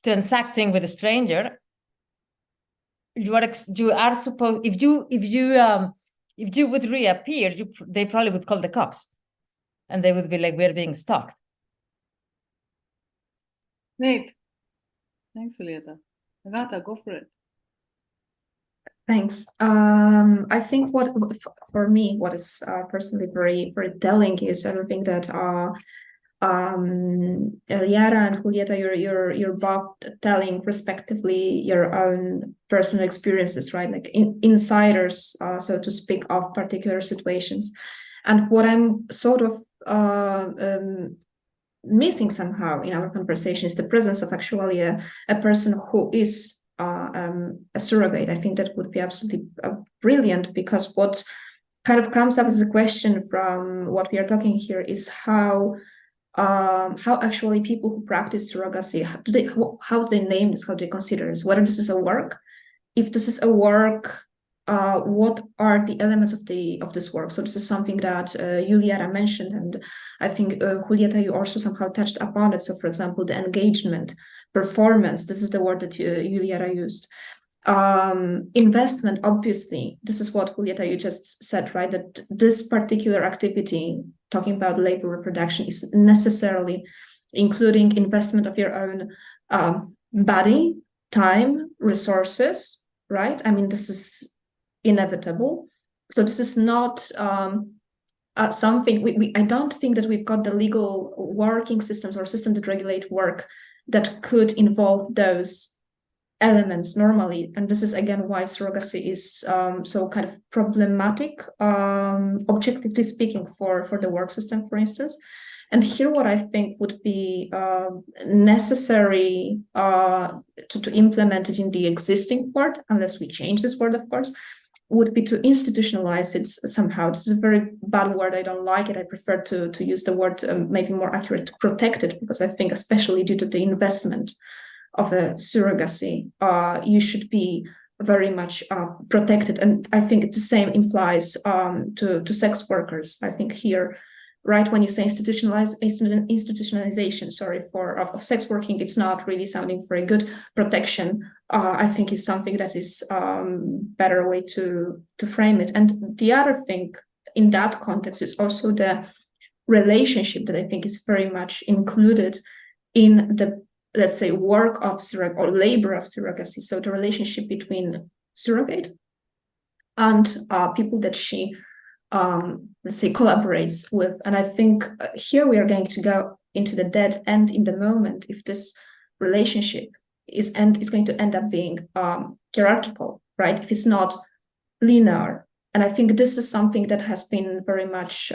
transacting with a stranger, you are supposed, if you would reappear, they probably would call the cops, and they would be like, we're being stalked. Great. Thanks, Julieta. Agatha, go for it. Thanks. I think what for me, what is personally very, very telling is everything that Eliara and Julieta, you're both telling respectively your own personal experiences, right? Like insiders, so to speak, of particular situations. And what I'm sort of missing somehow in our conversation is the presence of actually a person who is a surrogate. I think that would be absolutely brilliant, because what kind of comes up as a question from what we are talking here is how actually people who practice surrogacy, how do they name this, how do they consider this, whether this is a work if this is a work, what are the elements of this work? So this is something that Julieta mentioned, and I think Julieta, you also somehow touched upon it. So for example, the engagement, performance, this is the word that Julieta used. Investment, obviously, this is what Julieta, you just said, right? That this particular activity, talking about labor reproduction, is necessarily including investment of your own body, time, resources, right? I mean, this is inevitable. So this is not something I don't think that we've got the legal working systems or systems that regulate work that could involve those elements normally. And this is again why surrogacy is so kind of problematic, objectively speaking, for the work system, for instance. And here what I think would be necessary to implement it in the existing part, unless we change this word, of course, would be to institutionalize it somehow. This is a very bad word. I don't like it. I prefer to use the word maybe more accurate, to protect it, because I think especially due to the investment of a surrogacy, you should be very much protected. And I think the same implies to sex workers. I think here, right, when you say institutionalization, sorry, of sex working, it's not really sounding very good. Protection, I think, is something that is better way to frame it. And the other thing in that context is also the relationship that I think is very much included in the, let's say, work of surrogate or labor of surrogacy. So the relationship between surrogate and people that she, let's say, collaborates with. And I think here we are going to go into the dead end in the moment if this relationship is going to end up being hierarchical, right? If it's not linear. And I think this is something that has been very much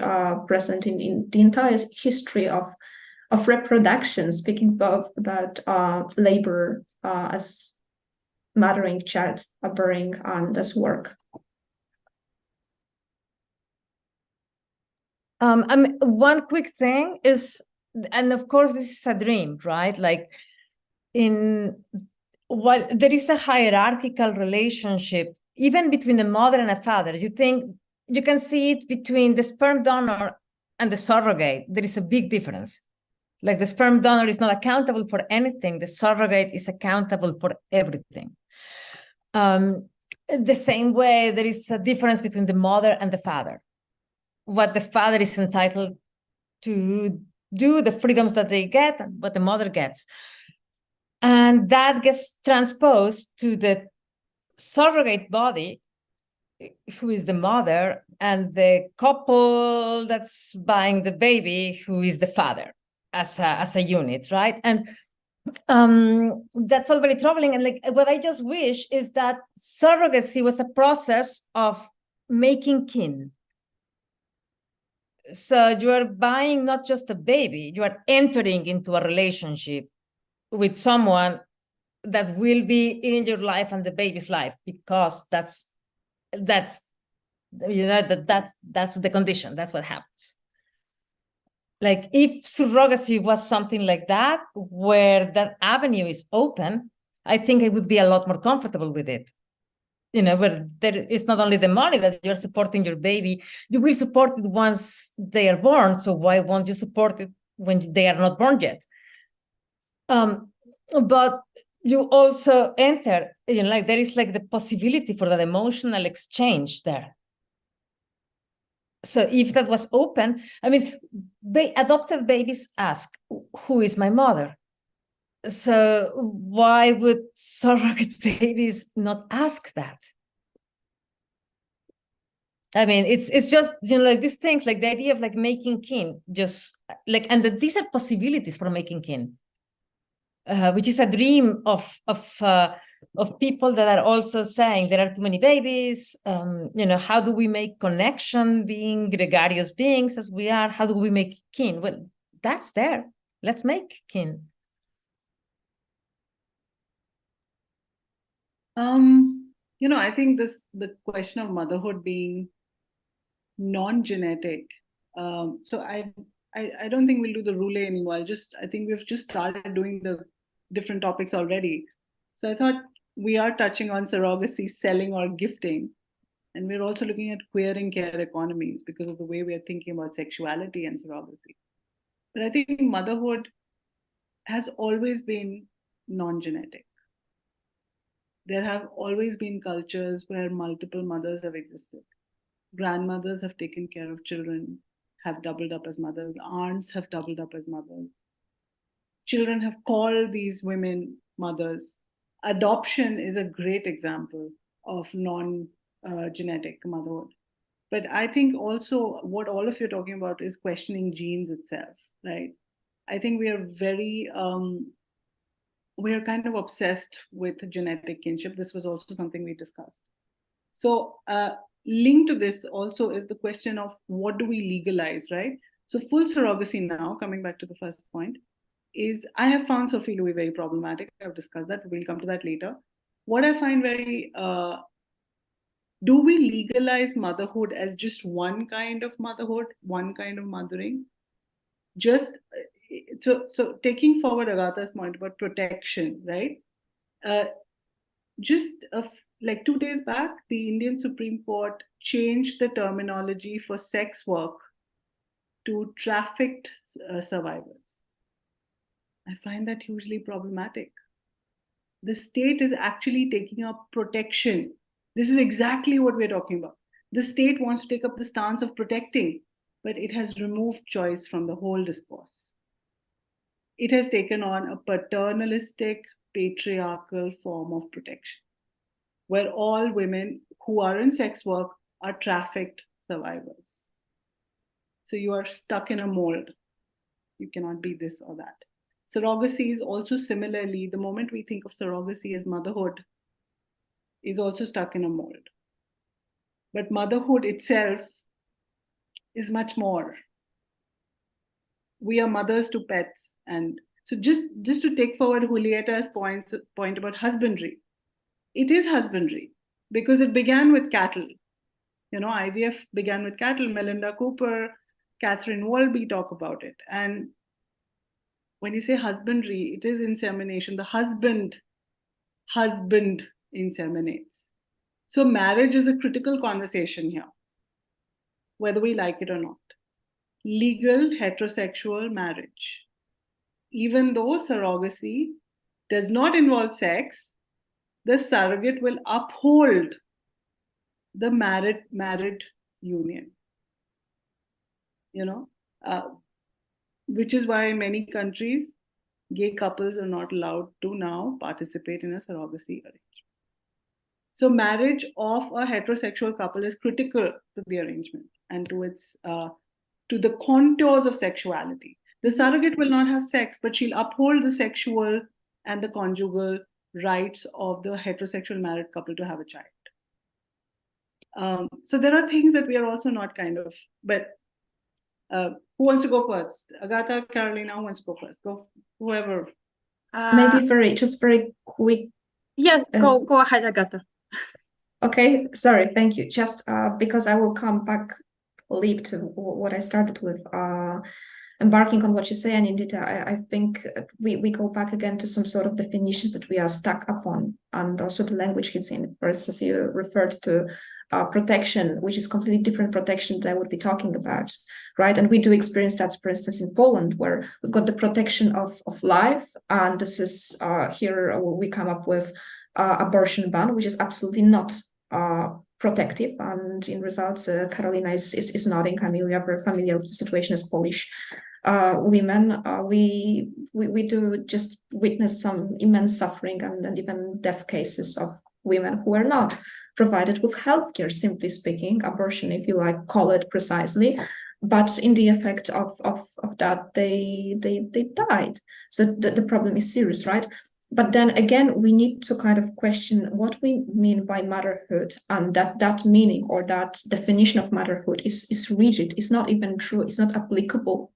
present in the entire history of reproduction, speaking both about labor as mothering, childbearing, and as work. One quick thing is, and of course this is a dream, right? Like while there is a hierarchical relationship, even between the mother and a father, you can see it between the sperm donor and the surrogate. There is a big difference. Like the sperm donor is not accountable for anything. The surrogate is accountable for everything. The same way, there is a difference between the mother and the father. What the father is entitled to do, the freedoms that they get, and what the mother gets. And that gets transposed to the surrogate body, who is the mother, and the couple that's buying the baby, who is the father, as a unit, right? And that's all very troubling. And like what I just wish is that surrogacy was a process of making kin. So you are buying not just a baby, you are entering into a relationship with someone that will be in your life and the baby's life, because that's the condition. That's what happens. Like if surrogacy was something like that, where that avenue is open, I think I would be a lot more comfortable with it. Where there is not only the money that you're supporting your baby, you will support it once they are born. So why won't you support it when they are not born yet? But you also enter, like there is like the possibility for that emotional exchange there. So if that was open, I mean, adopted babies ask, who is my mother? So why would surrogate babies not ask that? I mean, it's just, like these things, like the idea of like making kin, just like, and these are possibilities for making kin, which is a dream of people that are also saying there are too many babies. How do we make connection, being gregarious beings as we are? How do we make kin? Well, that's there. Let's make kin. I think the question of motherhood being non-genetic. So I don't think we'll do the roulette anymore. I think we've just started doing the different topics already. So I thought we are touching on surrogacy, selling or gifting. And we're also looking at queer and care economies because of the way we are thinking about sexuality and surrogacy. But I think motherhood has always been non-genetic. There have always been cultures where multiple mothers have existed. Grandmothers have taken care of children, have doubled up as mothers. Aunts have doubled up as mothers. Children have called these women mothers. Adoption is a great example of non-genetic motherhood. But I think also what all of you are talking about is questioning genes itself, right? I think we are we are kind of obsessed with genetic kinship. This was also something we discussed. So linked to this also is the question of what do we legalize, right? So full surrogacy now, coming back to the first point, is I have found Sophie Louis very problematic. I've discussed that. We'll come to that later. What I find very, do we legalize motherhood as just one kind of motherhood, one kind of mothering? Just so taking forward Agatha's point about protection, right? Like 2 days back, the Indian Supreme Court changed the terminology for sex work to trafficked survivors. I find that hugely problematic. The state is actually taking up protection. This is exactly what we're talking about. The state wants to take up the stance of protecting, but it has removed choice from the whole discourse. It has taken on a paternalistic, patriarchal form of protection, where all women who are in sex work are trafficked survivors. So you are stuck in a mold. You cannot be this or that. Surrogacy is also similarly, the moment we think of surrogacy as motherhood, is also stuck in a mold. But motherhood itself is much more. We are mothers to pets. And so just to take forward Julieta's point about husbandry, it is husbandry because it began with cattle. You know, IVF began with cattle. Melinda Cooper, Catherine Wolby talk about it. And when you say husbandry, it is insemination. The husband inseminates. So marriage is a critical conversation here, whether we like it or not. Legal heterosexual marriage. Even though surrogacy does not involve sex, the surrogate will uphold the married union. You know, which is why in many countries, gay couples are not allowed to now participate in a surrogacy arrangement. So marriage of a heterosexual couple is critical to the arrangement and to its to the contours of sexuality. The surrogate will not have sex, but she'll uphold the sexual and the conjugal rights of the heterosexual married couple to have a child. So there are things that we are also not kind of, but who wants to go first? Agatha, Carolina, who wants to go first? Go, whoever. Maybe just very quick. Yeah, go ahead, Agatha. Okay, sorry, thank you. Just because I will come back, leap to what I started with, embarking on what you say, Anindita, I think we go back again to some sort of definitions that we are stuck upon, and also the language hits in. First, as you referred to protection, which is completely different protection that I would be talking about, right? And we do experience that, for instance, in Poland, where we've got the protection of life, and this is here we come up with abortion ban, which is absolutely not protective, and in results, Carolina is nodding. I mean, we are very familiar with the situation as Polish women. We do just witness some immense suffering and even death cases of women who are not provided with healthcare, simply speaking, abortion, if you like, call it precisely. But in the effect of that, they died. So the problem is serious, right? But then again, we need to kind of question what we mean by motherhood, and that meaning or that definition of motherhood is rigid, it's not even true, it's not applicable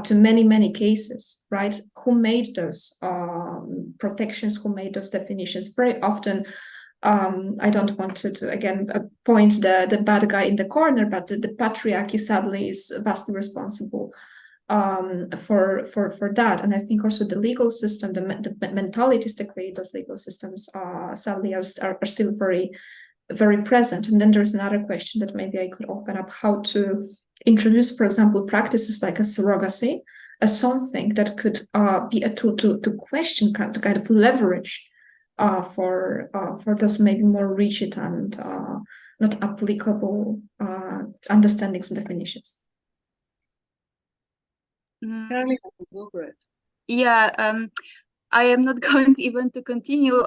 to many cases, right? Who made those protections, who made those definitions? Very often, I don't want to again point the bad guy in the corner, but the patriarchy sadly is vastly responsible for that. And I think also the legal system, the mentalities that create those legal systems, sadly, are still very present. And then there's another question that maybe I could open up: how to introduce, for example, practices like a surrogacy as something that could be a tool to question, to kind of leverage for those maybe more rigid and not applicable understandings and definitions. Caroline, go for it. Yeah, I am not going even to continue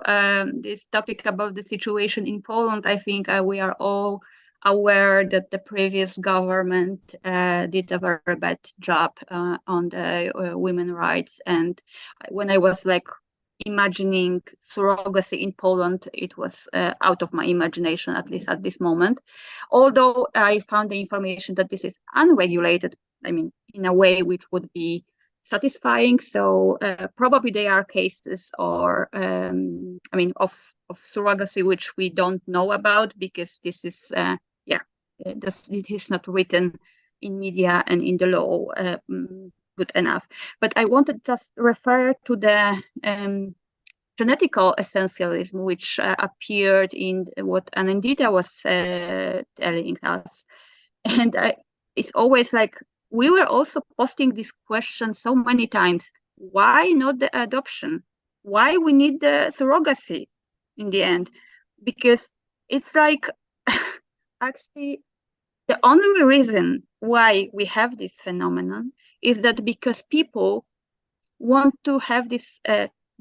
this topic about the situation in Poland. I think we are all aware that the previous government did a very bad job on the women's rights. And when I was like imagining surrogacy in Poland, it was out of my imagination, at least at this moment. Although I found the information that this is unregulated, I mean, in a way which would be satisfying. So probably there are cases or I mean of surrogacy which we don't know about, because this is it is not written in media and in the law good enough. But I want to just refer to the genetical essentialism which appeared in what Anindita was telling us, and it's always like, we were also posting this question so many times: why not the adoption? Why we need the surrogacy in the end? Because it's like, actually, the only reason why we have this phenomenon is that because people want to have this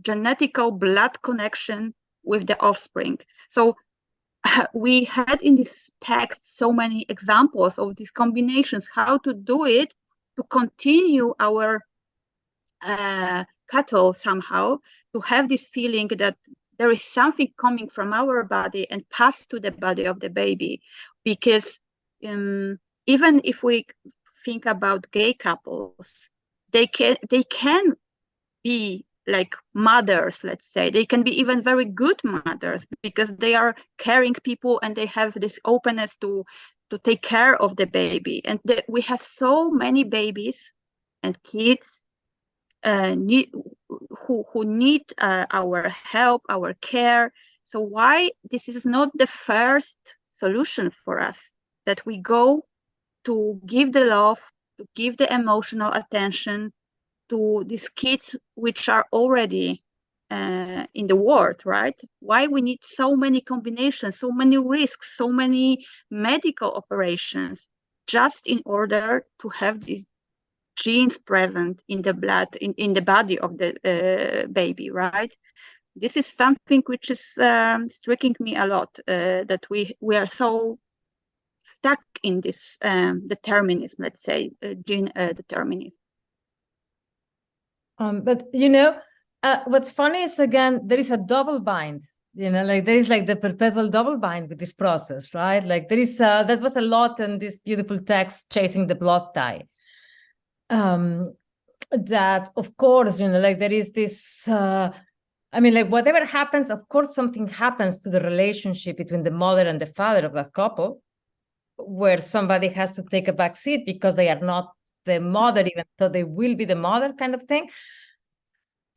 genetical blood connection with the offspring. So we had in this text so many examples of these combinations, how to do it to continue our cattle somehow, to have this feeling that there is something coming from our body and pass to the body of the baby. Because even if we think about gay couples, they can be like mothers, let's say. They can be even very good mothers because they are caring people and they have this openness to take care of the baby. And we have so many babies and kids who need our help, our care. So why this is not the first solution for us, that we go to give the love, to give the emotional attention to these kids which are already in the world, right? Why we need so many combinations, so many risks, so many medical operations, just in order to have these genes present in the blood, in the body of the baby, right? This is something which is striking me a lot, that we are so stuck in this determinism, let's say, gene determinism. But what's funny is, again, there is a double bind. Like there is like the perpetual double bind with this process, right? Like there is that was a lot in this beautiful text, Chasing the Blood Tie. That, of course, like there is this. I mean, like whatever happens, of course, something happens to the relationship between the mother and the father of that couple, where somebody has to take a back seat because they are not the mother, even though they will be the mother, kind of thing.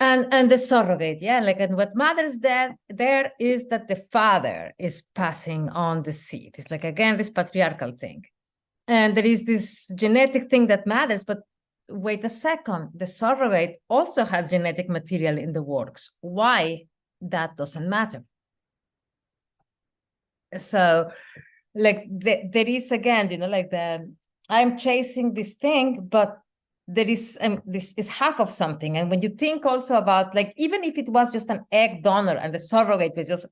And the surrogate, like, and what matters there is that the father is passing on the seed. It's like, again, this patriarchal thing. And there is this genetic thing that matters, but wait a second, the surrogate also has genetic material in the works. Why that doesn't matter? So, like, there is, again, like I'm chasing this thing, but there is this is half of something. And when you think also about, like, even if it was just an egg donor and the surrogate was just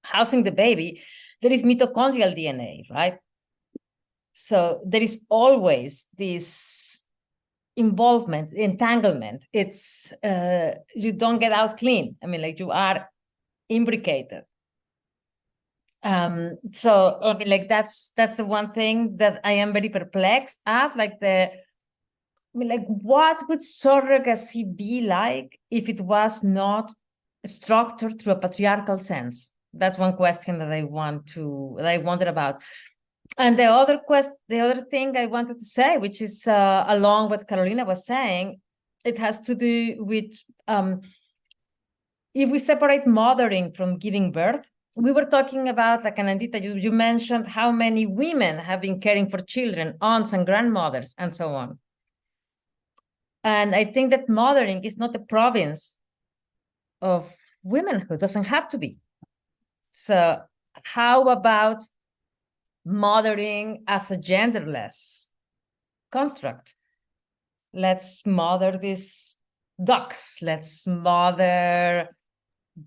housing the baby, there is mitochondrial DNA, right? So there is always this involvement, entanglement. It's you don't get out clean. I mean, like, you are imbricated. So I mean, like, that's the one thing that I am very perplexed at. Like what would surrogacy be like if it was not structured through a patriarchal sense? That's one question that I wondered about. And the other thing I wanted to say, which is along what Carolina was saying, it has to do with if we separate mothering from giving birth. We were talking about, like Anindita, you mentioned how many women have been caring for children, aunts and grandmothers, and so on. And I think that mothering is not a province of womanhood, doesn't have to be. So how about mothering as a genderless construct? Let's mother these ducks, let's mother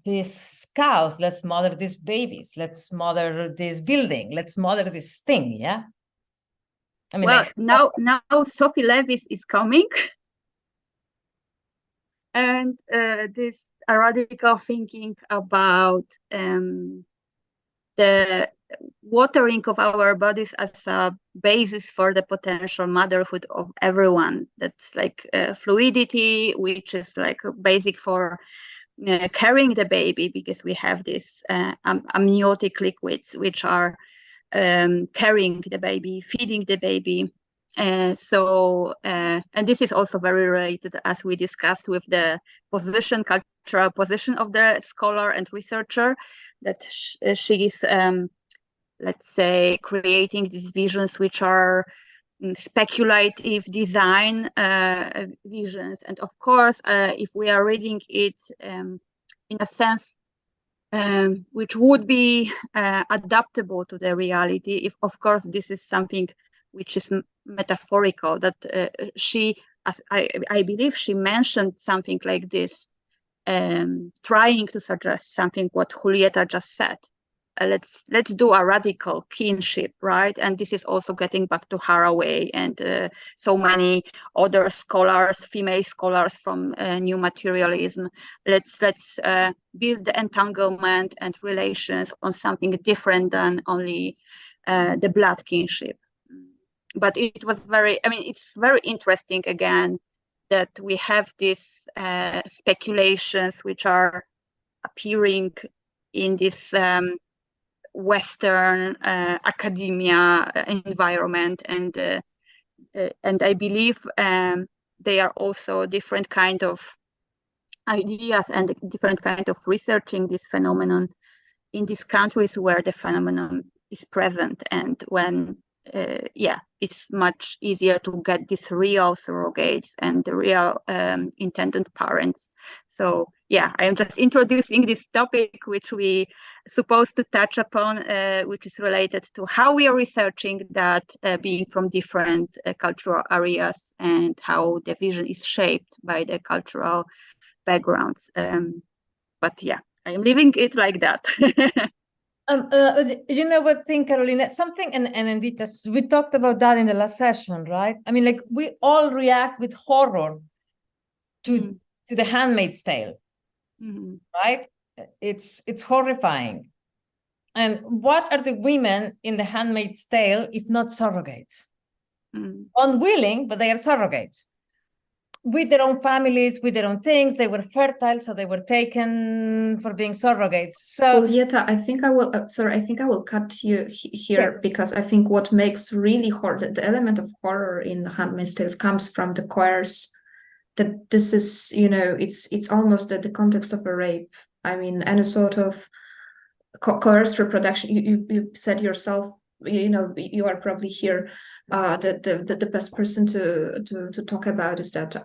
these cows, let's mother these babies, let's mother this building, let's mother this thing, yeah? I mean, well, now Sophie Levis is coming. And this radical thinking about the watering of our bodies as a basis for the potential motherhood of everyone. That's like fluidity, which is like basic for carrying the baby, because we have these amniotic liquids which are carrying the baby, feeding the baby. And this is also very related, as we discussed, with the cultural position of the scholar and researcher, that she's, let's say, creating these visions which are speculative design visions. And of course, if we are reading it in a sense which would be adaptable to the reality, if of course this is something which is metaphorical, that she, as I believe she mentioned something like this, trying to suggest something what Julieta just said. Let's do a radical kinship, right? And this is also getting back to Haraway and so many other scholars, female scholars from new materialism. Let's build the entanglement and relations on something different than only the blood kinship. But it was it's very interesting again that we have these speculations which are appearing in this Western academia environment, and I believe they are also different kind of ideas and different kind of researching this phenomenon in these countries where the phenomenon is present, and when it's much easier to get these real surrogates and the real intended parents. So I am just introducing this topic which we supposed to touch upon, which is related to how we are researching that, being from different cultural areas, and how the vision is shaped by the cultural backgrounds. But I am leaving it like that. You know what thing, Carolina, something, and Anindita, we talked about that in the last session, right? I mean, like, we all react with horror to The Handmaid's Tale, right? It's horrifying. And what are the women in The Handmaid's Tale if not surrogates? Unwilling, but they are surrogates. With their own families, with their own things, they were fertile, so they were taken for being surrogates. So, Julieta, I think I will cut you here, yes, because I think what makes really horror, the element of horror in Handmaid's Tale comes from the coerce. That this is, it's almost the context of a rape. I mean, any sort of coerced reproduction. You said yourself, you are probably here the best person to talk about is that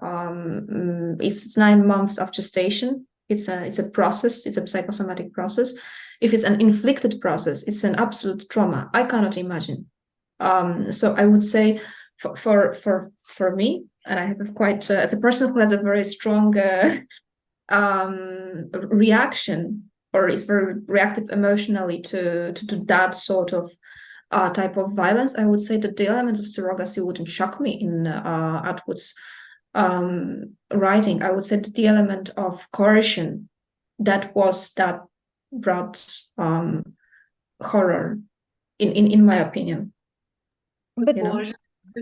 it's 9 months of gestation. It's a process. It's a psychosomatic process. If it's an inflicted process, it's an absolute trauma. I cannot imagine. So I would say for me, and I have quite as a person who has a very strong reaction, or is very reactive emotionally to that sort of type of violence, I would say that the element of surrogacy wouldn't shock me in Atwood's writing. I would say that the element of coercion that brought horror, in my opinion. But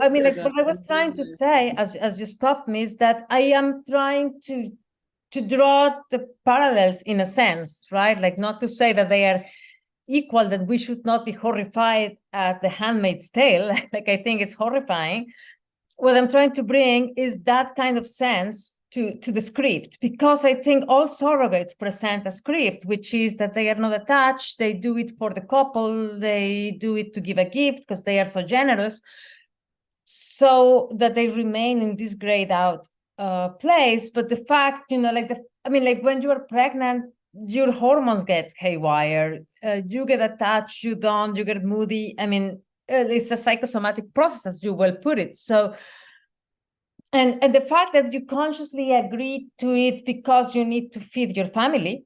I mean, like, what I was trying to say, as you stopped me, is that I am trying to draw the parallels in a sense, right? Like, not to say that they are equal that we should not be horrified at The Handmaid's Tale. Like, I think it's horrifying. What I'm trying to bring is that kind of sense to the script, because I think all surrogates present a script, which is that they are not attached, they do it for the couple, they do it to give a gift because they are so generous, so that they remain in this grayed out place. But the fact, like when you are pregnant, your hormones get haywire, you get attached, you don't, you get moody. It's a psychosomatic process, as you well put it. So, and the fact that you consciously agree to it because you need to feed your family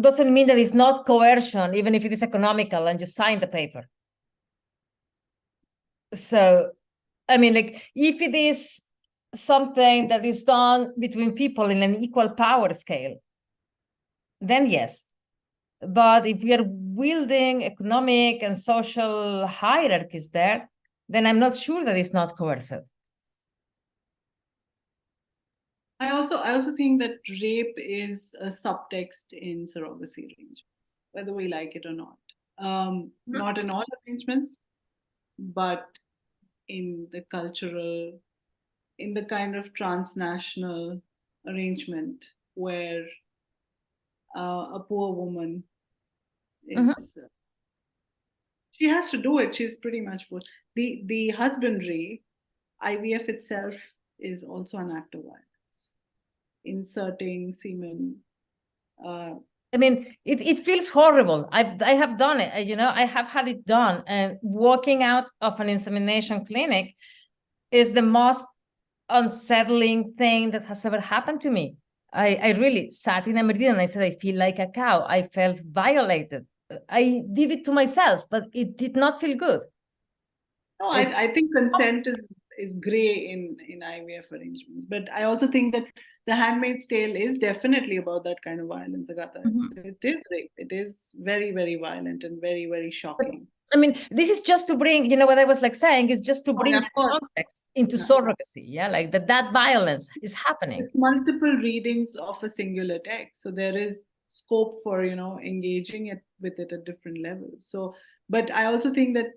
doesn't mean that it's not coercion, even if it is economical and you sign the paper. So, if it is something that is done between people in an equal power scale, then yes. But if we are wielding economic and social hierarchies there, then I'm not sure that it's not coercive. I also think that rape is a subtext in surrogacy arrangements, whether we like it or not. Not in all arrangements, but in the cultural, in the kind of transnational arrangement where a poor woman is, she has to do it. She's pretty much forced. The husbandry, IVF itself is also an act of violence. Inserting semen. It feels horrible. I have done it. I have had it done, and walking out of an insemination clinic is the most unsettling thing that has ever happened to me. I really sat in a meridian and I said, I feel like a cow. I felt violated. I did it to myself, but it did not feel good. No, I think consent is gray in IVF arrangements, but I also think that The Handmaid's Tale is definitely about that kind of violence, Agatha. It is rape. It is very, very violent and very, very shocking. This is just to bring, what I was saying is just to bring context into surrogacy. Yeah, like that violence is happening. There's multiple readings of a singular text, so there is scope for engaging with it at different levels. So, but I also think that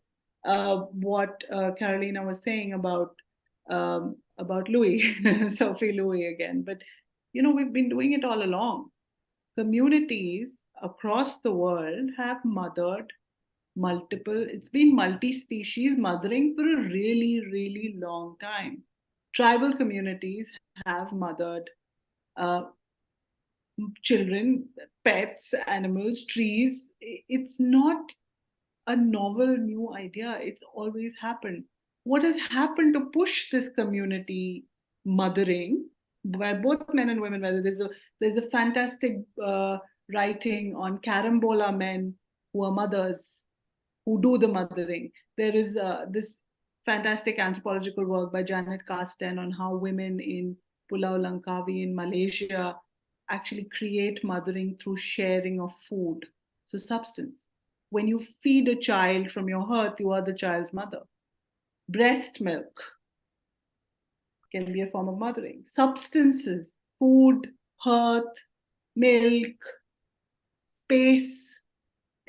what Carolina was saying about Louis, Sophie Louis again, but we've been doing it all along. Communities across the world have mothered it's been multi-species mothering for a really, really long time. Tribal communities have mothered children, pets, animals, trees. It's not a novel new idea. It's always happened. What has happened to push this community mothering by both men and women? Whether there's a fantastic writing on Carambola men who are mothers, who do the mothering. There is this fantastic anthropological work by Janet Carsten on how women in Pulau Langkawi in Malaysia actually create mothering through sharing of food, so substance. When you feed a child from your hearth, you are the child's mother. Breast milk can be a form of mothering. Substances, food, hearth, milk, space,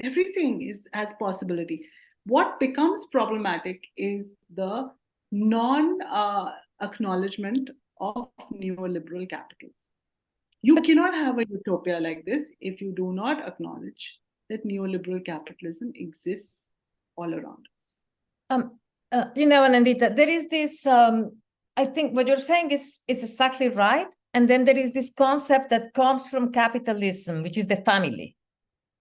everything has possibility. What becomes problematic is the non-acknowledgement of neoliberal capitalism. You cannot have a utopia like this if you do not acknowledge that neoliberal capitalism exists all around us. Anindita, there is this, I think what you're saying is exactly right. And then there is this concept that comes from capitalism, which is the family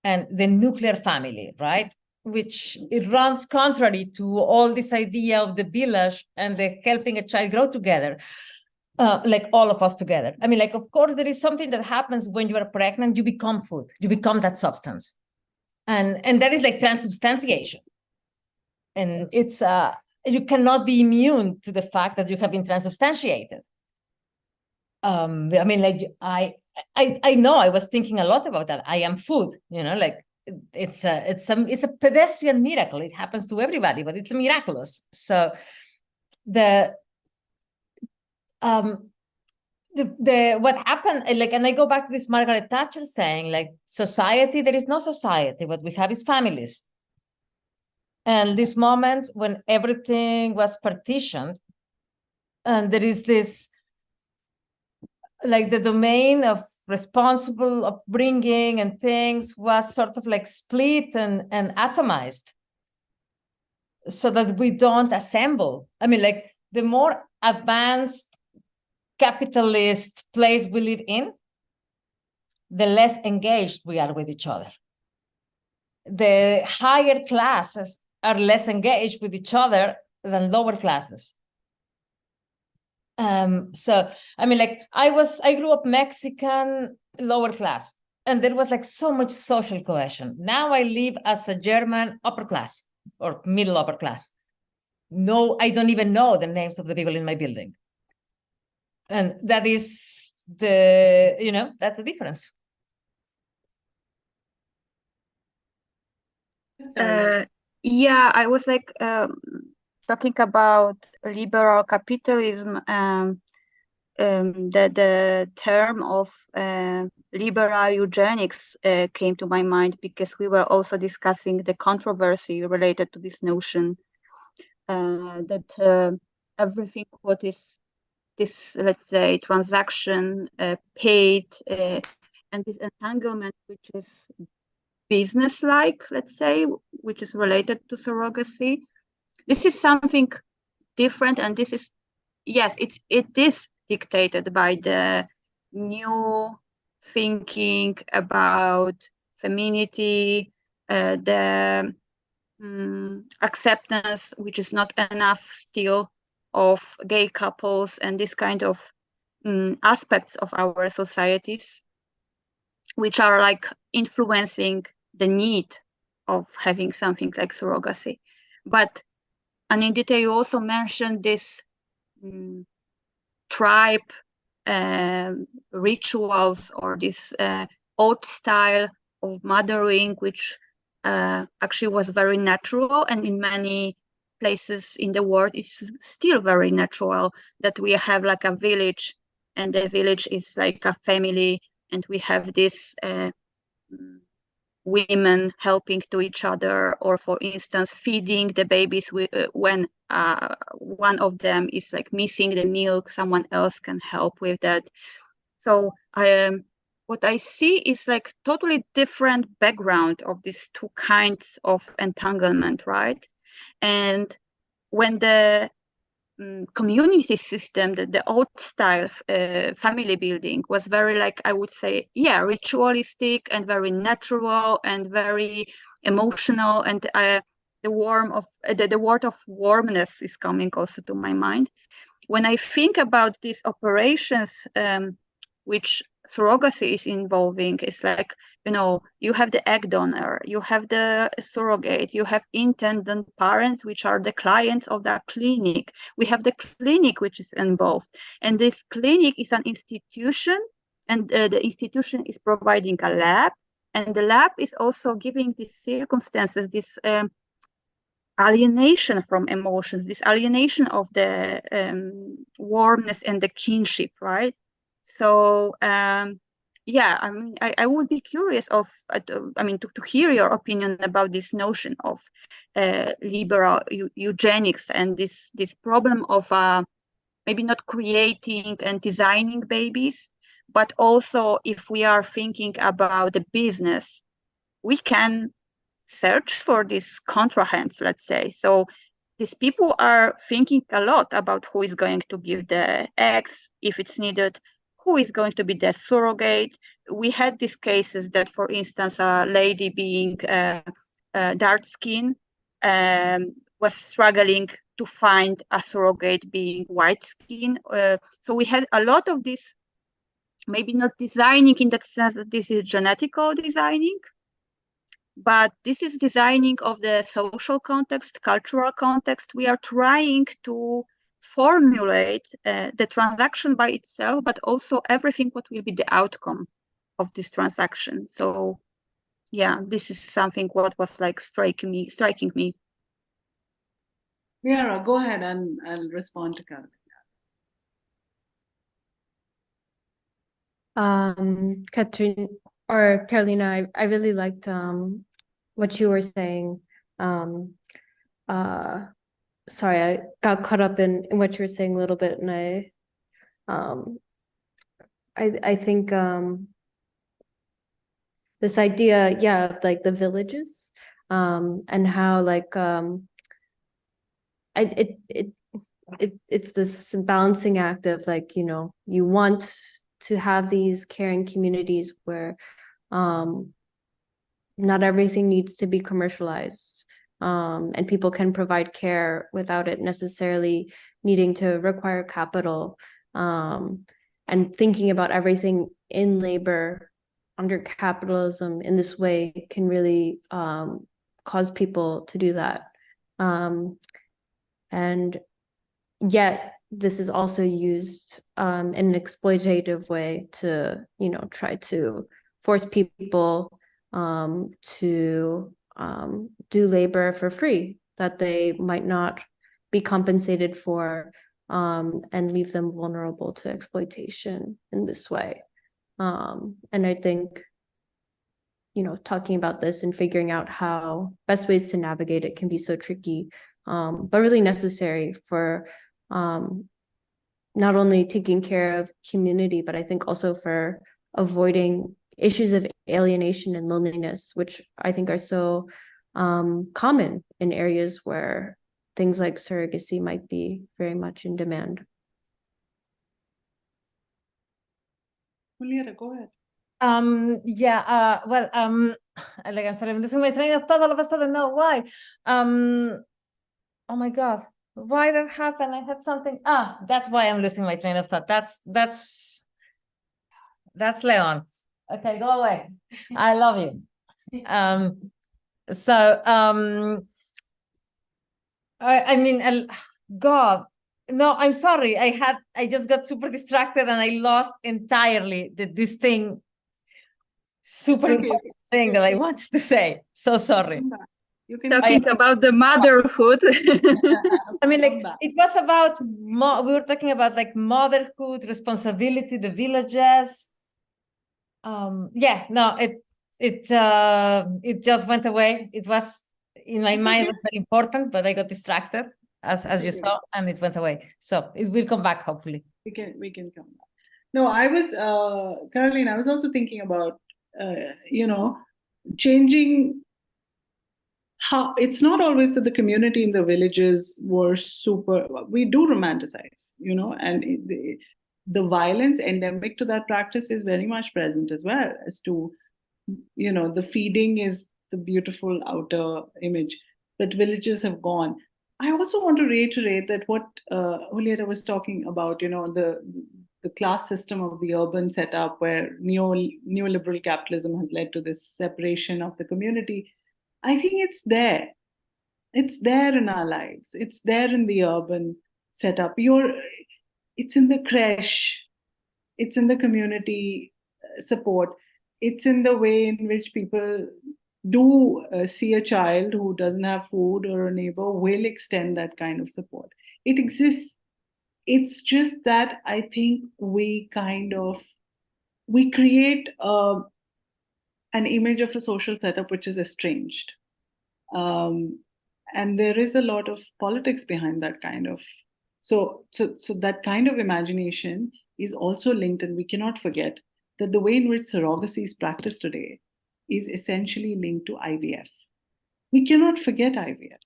and the nuclear family, right? Which it runs contrary to all this idea of the village and the helping a child grow together. Like all of us together. Of course, there is something that happens when you are pregnant, you become food, you become that substance. And that is like transubstantiation. And it's, you cannot be immune to the fact that you have been transubstantiated. I know I was thinking a lot about that. I am food, it's a pedestrian miracle. It happens to everybody, but it's what happened, like, and I go back to this Margaret Thatcher saying, like, society, there is no society. What we have is families. And this moment when everything was partitioned, and there is this, like, the domain of responsible upbringing and things was sort of like split and atomized, so that we don't assemble. I mean, like, the more advanced capitalist place we live in, the less engaged we are with each other. The higher classes are less engaged with each other than lower classes. So, I mean, like, I grew up Mexican, lower class, and there was like so much social cohesion. Now I live as a German upper class or middle upper class. No, I don't even know the names of the people in my building. And that is that's the difference. Yeah, I was like talking about liberal capitalism. The term of liberal eugenics came to my mind, because we were also discussing the controversy related to this notion that everything what is this, let's say, transaction paid and this entanglement, which is business-like, let's say, which is related to surrogacy. This is something different, and this is, yes, it is dictated by the new thinking about femininity, the acceptance, which is not enough still, of gay couples and this kind of aspects of our societies, which are like influencing the need of having something like surrogacy. But Anindita, you also mentioned this tribe rituals, or this old style of mothering, which actually was very natural, and in many places in the world it's still very natural that we have like a village, and the village is like a family, and we have this women helping to each other, or for instance feeding the babies when one of them is like missing the milk, someone else can help with that. So what I see is like totally different background of these two kinds of entanglement, right? And when the community system, the old style family building was very, like, I would say, yeah, ritualistic and very natural and very emotional, and the word of warmness is coming also to my mind when I think about these operations which surrogacy is involving. It's like, you have the egg donor, you have the surrogate, you have intended parents, which are the clients of that clinic. We have the clinic which is involved. And this clinic is an institution, and the institution is providing a lab. And the lab is also giving these circumstances, this alienation from emotions, this alienation of the warmness and the kinship, right? So yeah, I mean, I would be curious to hear your opinion about this notion of liberal eugenics and this problem of maybe not creating and designing babies, but also if we are thinking about the business, we can search for these contrahands, let's say. So these people are thinking a lot about who is going to give the eggs if it's needed, who is going to be the surrogate. We had these cases that, for instance, a lady being dark skin was struggling to find a surrogate being white skin. So we had a lot of this, maybe not designing in that sense that this is genetical designing, but this is designing of the social context, cultural context. We are trying to formulate the transaction by itself, but also everything what will be the outcome of this transaction. So yeah, this is something what was like striking me. Vera, go ahead and I'll respond to Karen. Catherine or Carolina, I really liked what you were saying. Sorry, I got caught up in what you were saying a little bit, and I think this idea, yeah, of like the villages, and how like it's this balancing act of like, you know, you want to have these caring communities where not everything needs to be commercialized, and people can provide care without it necessarily needing to require capital, and thinking about everything in labor under capitalism in this way can really cause people to do that. And yet this is also used in an exploitative way to, you know, try to force people to do labor for free that they might not be compensated for, and leave them vulnerable to exploitation in this way. And I think, you know, talking about this and figuring out how best ways to navigate it can be so tricky, but really necessary for not only taking care of community, but I think also for avoiding issues of alienation and loneliness, which I think are so common in areas where things like surrogacy might be very much in demand. Julieta, go ahead. Well, like I'm sorry, I'm losing my train of thought all of a sudden. No, why? Oh my God, why that happened? I had something. That's why I'm losing my train of thought. That's Leon. Okay, go away. I love you. I mean, God, no, I'm sorry. I just got super distracted and I lost entirely this thing. Super important thing that I wanted to say. So sorry. You can talking about the motherhood. I mean, like it was about we were talking about like motherhood, responsibility, the villages. Yeah, no, it just went away. It was in my mind, it was very important, but I got distracted as you saw, and it went away. So it will come back, hopefully. We can come back. No, I was Caroline, I was also thinking about you know, changing how it's not always that the community in the villages were super, we do romanticize, you know, and the violence endemic to that practice is very much present as well, as to, you know, the feeding is the beautiful outer image, but villages have gone. I also want to reiterate that what Julieta was talking about, you know, the class system of the urban setup where neoliberal capitalism has led to this separation of the community. I think it's there. It's there in our lives. It's there in the urban setup. It's in the creche. It's in the community support. It's in the way in which people do see a child who doesn't have food or a neighbor will extend that kind of support. It exists. It's just that I think we create an image of a social setup which is estranged. And there is a lot of politics behind that kind of. So that kind of imagination is also linked, and we cannot forget that the way in which surrogacy is practiced today is essentially linked to IVF. We cannot forget IVF.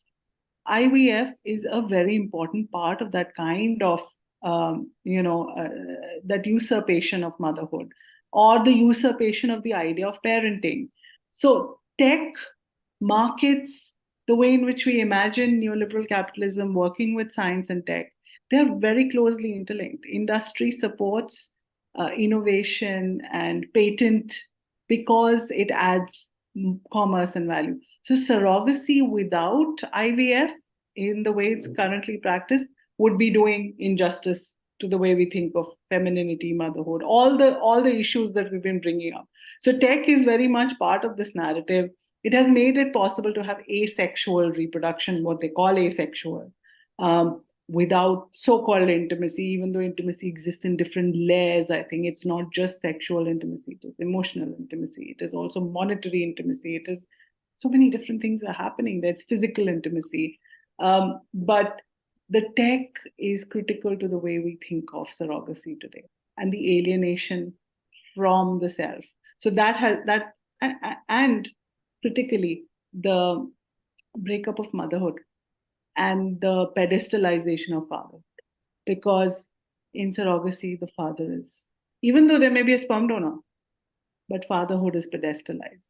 IVF is a very important part of that kind of, that usurpation of motherhood, or the usurpation of the idea of parenting. So tech, markets, the way in which we imagine neoliberal capitalism working with science and tech, they're very closely interlinked. Industry supports innovation and patent because it adds commerce and value. So surrogacy without IVF, in the way it's currently practiced, would be doing injustice to the way we think of femininity, motherhood, all the issues that we've been bringing up. So tech is very much part of this narrative. It has made it possible to have asexual reproduction, what they call asexual, without so-called intimacy, even though intimacy exists in different layers. I think it's not just sexual intimacy, it is emotional intimacy, it is also monetary intimacy, it is so many different things are happening. There's physical intimacy. But the tech is critical to the way we think of surrogacy today and the alienation from the self. So that has that, and critically, the breakup of motherhood and the pedestalization of fatherhood. Because in surrogacy, the father is, even though there may be a sperm donor, but fatherhood is pedestalized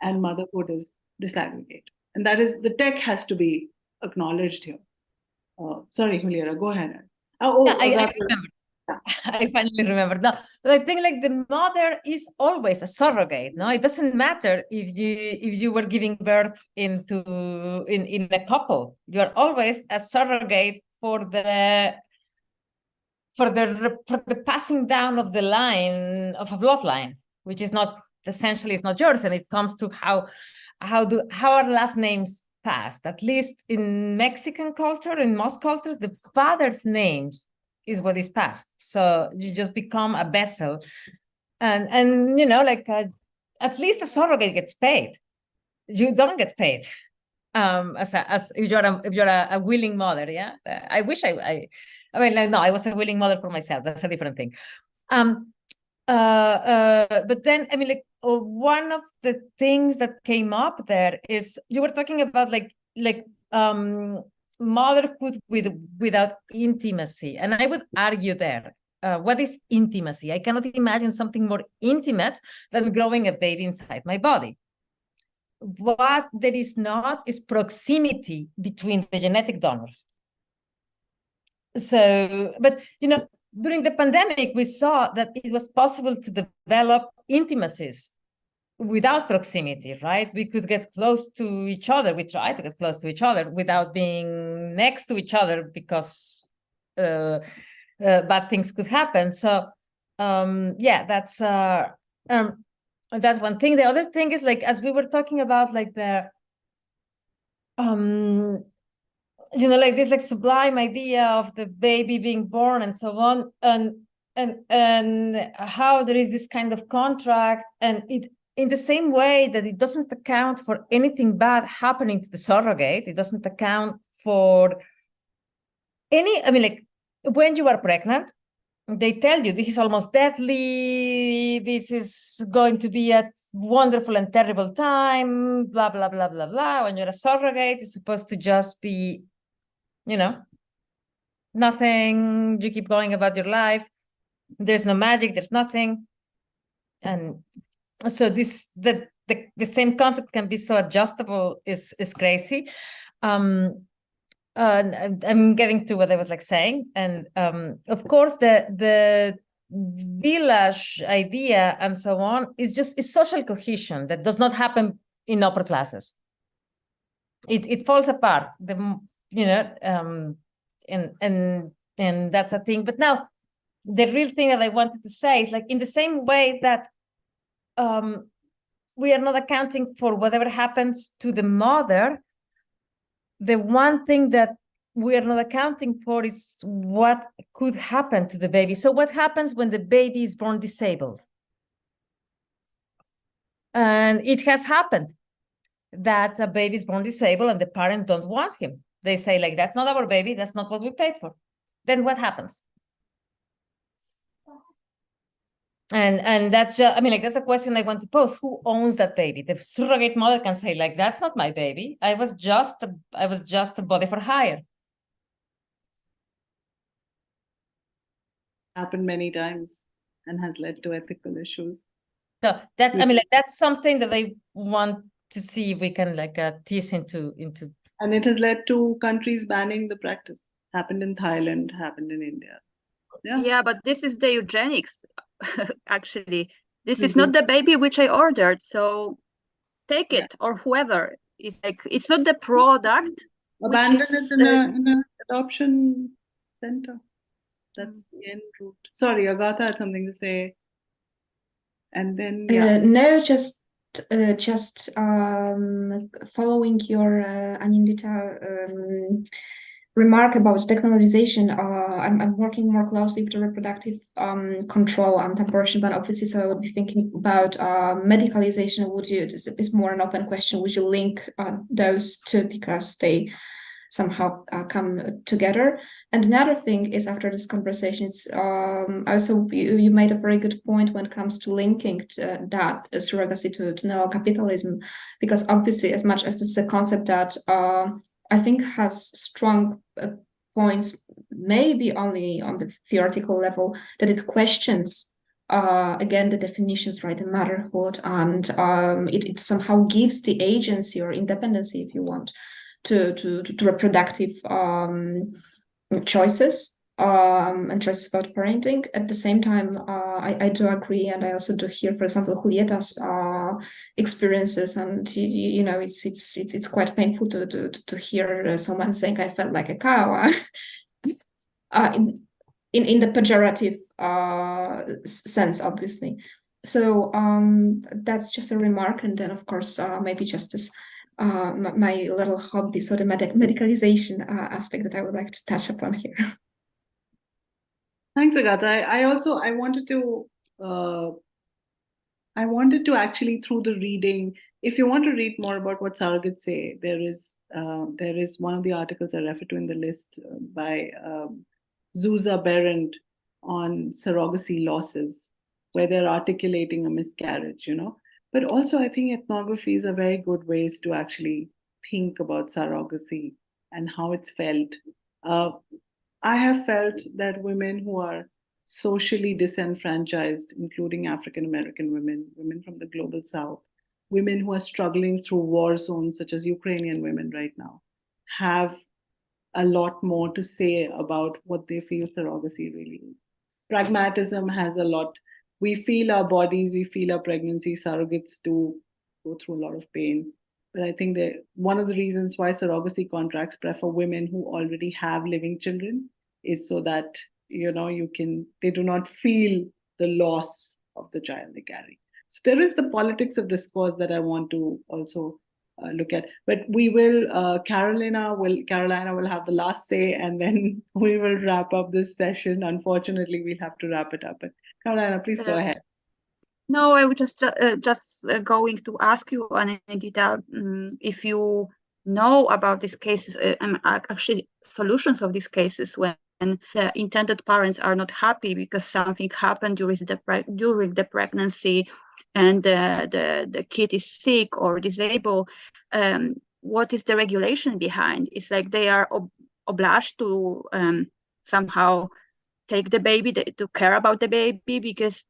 and motherhood is disaggregated. And that is, the tech has to be acknowledged here. Sorry, Juliera, go ahead. I remember. I finally remember. No, but I think like the mother is always a surrogate. No, it doesn't matter if you were giving birth in a couple. You are always a surrogate for the passing down of the line of a bloodline, which is not essentially is not yours, and it comes to how are last names passed. At least in Mexican culture, in most cultures, the father's names is what is passed. So you just become a vessel, and you know, like at least a surrogate gets paid. You don't get paid as if you're a willing mother. Yeah, I wish I mean, like, no, I was a willing mother for myself. That's a different thing. But then, I mean, like, one of the things that came up there is you were talking about motherhood without intimacy, and I would argue there. What is intimacy? I cannot imagine something more intimate than growing a baby inside my body. What there is not is proximity between the genetic donors. So, but you know, during the pandemic, we saw that it was possible to develop intimacies without proximity, right? We could get close to each other. We tried to get close to each other without being next to each other because bad things could happen. So, yeah, that's one thing. The other thing is, like, as we were talking about, like the you know, like this like sublime idea of the baby being born and so on, and how there is this kind of contract, and it in the same way that it doesn't account for anything bad happening to the surrogate, it doesn't account for any, I mean, like when you are pregnant, they tell you this is almost deadly, this is going to be a wonderful and terrible time, blah, blah, blah, blah, blah. When you're a surrogate, it's supposed to just be, you know, nothing, you keep going about your life. There's no magic, there's nothing. And so this, the same concept can be so adjustable is crazy. I'm getting to what I was like saying. And of course, the village idea and so on is social cohesion that does not happen in upper classes. It falls apart. And that's a thing. But now, the real thing that I wanted to say is, like, in the same way that we are not accounting for whatever happens to the mother, the one thing that we are not accounting for is what could happen to the baby. So what happens when the baby is born disabled? And it has happened that a baby is born disabled and the parents don't want him. They say, like, that's not our baby, that's not what we paid for. Then what happens? And that's just, I mean, like, that's a question I want to pose. Who owns that baby? The surrogate mother can say, like, that's not my baby. I was just a body for hire. Happened many times and has led to ethical issues. So that's, I mean, like, that's something that I want to see if we can, like, tease into. And it has led to countries banning the practice. Happened in Thailand, happened in India. Yeah, but this is the eugenics. Actually, this is not the baby which I ordered, so take it, or whoever. It's like, it's not the product. Abandon it in an adoption center. That's the end route. Sorry, Agatha had something to say. And then no, just following your Anindita remark about technologization. I'm working more closely with the reproductive control and abortion ban, obviously, so I would be thinking about medicalization. This is more an open question, would you link those two because they somehow come together? And another thing is, after this conversation, also you made a very good point when it comes to linking that surrogacy to neocapitalism, because obviously, as much as this is a concept that I think has strong points, maybe only on the theoretical level, that it questions again the definitions, right, the motherhood, and it somehow gives the agency or independency, if you want, to reproductive choices and choices about parenting. At the same time, I do agree, and I also do hear, for example, Julieta's experiences, and you know, it's quite painful to hear someone saying, "I felt like a cow," in the pejorative sense, obviously. So that's just a remark, and then of course maybe just as my little hobby, so the medicalization aspect that I would like to touch upon here. Thanks, Agatha. I wanted to actually, through the reading, if you want to read more about what surrogates say, there is one of the articles I refer to in the list by Zuza Berendt on surrogacy losses, where they're articulating a miscarriage, you know. But also, I think ethnographies are very good ways to actually think about surrogacy and how it's felt. I have felt that women who are socially disenfranchised, including African American women, women from the global South, women who are struggling through war zones, such as Ukrainian women right now, have a lot more to say about what they feel surrogacy really is. Pragmatism has a lot. We feel our bodies, we feel our pregnancy. Surrogates do go through a lot of pain. But I think that one of the reasons why surrogacy contracts prefer women who already have living children is so that, you know, they do not feel the loss of the child they carry. So there is the politics of discourse that I want to also look at. But we will, Carolina will have the last say, and then we will wrap up this session. Unfortunately, we'll have to wrap it up. But Carolina, please go ahead. No, I was just going to ask you, Anindita, if you know about these cases, actually solutions of these cases when the intended parents are not happy because something happened during the pregnancy, and the kid is sick or disabled. What is the regulation behind? It's like they are obliged to somehow take the baby, to care about the baby, because,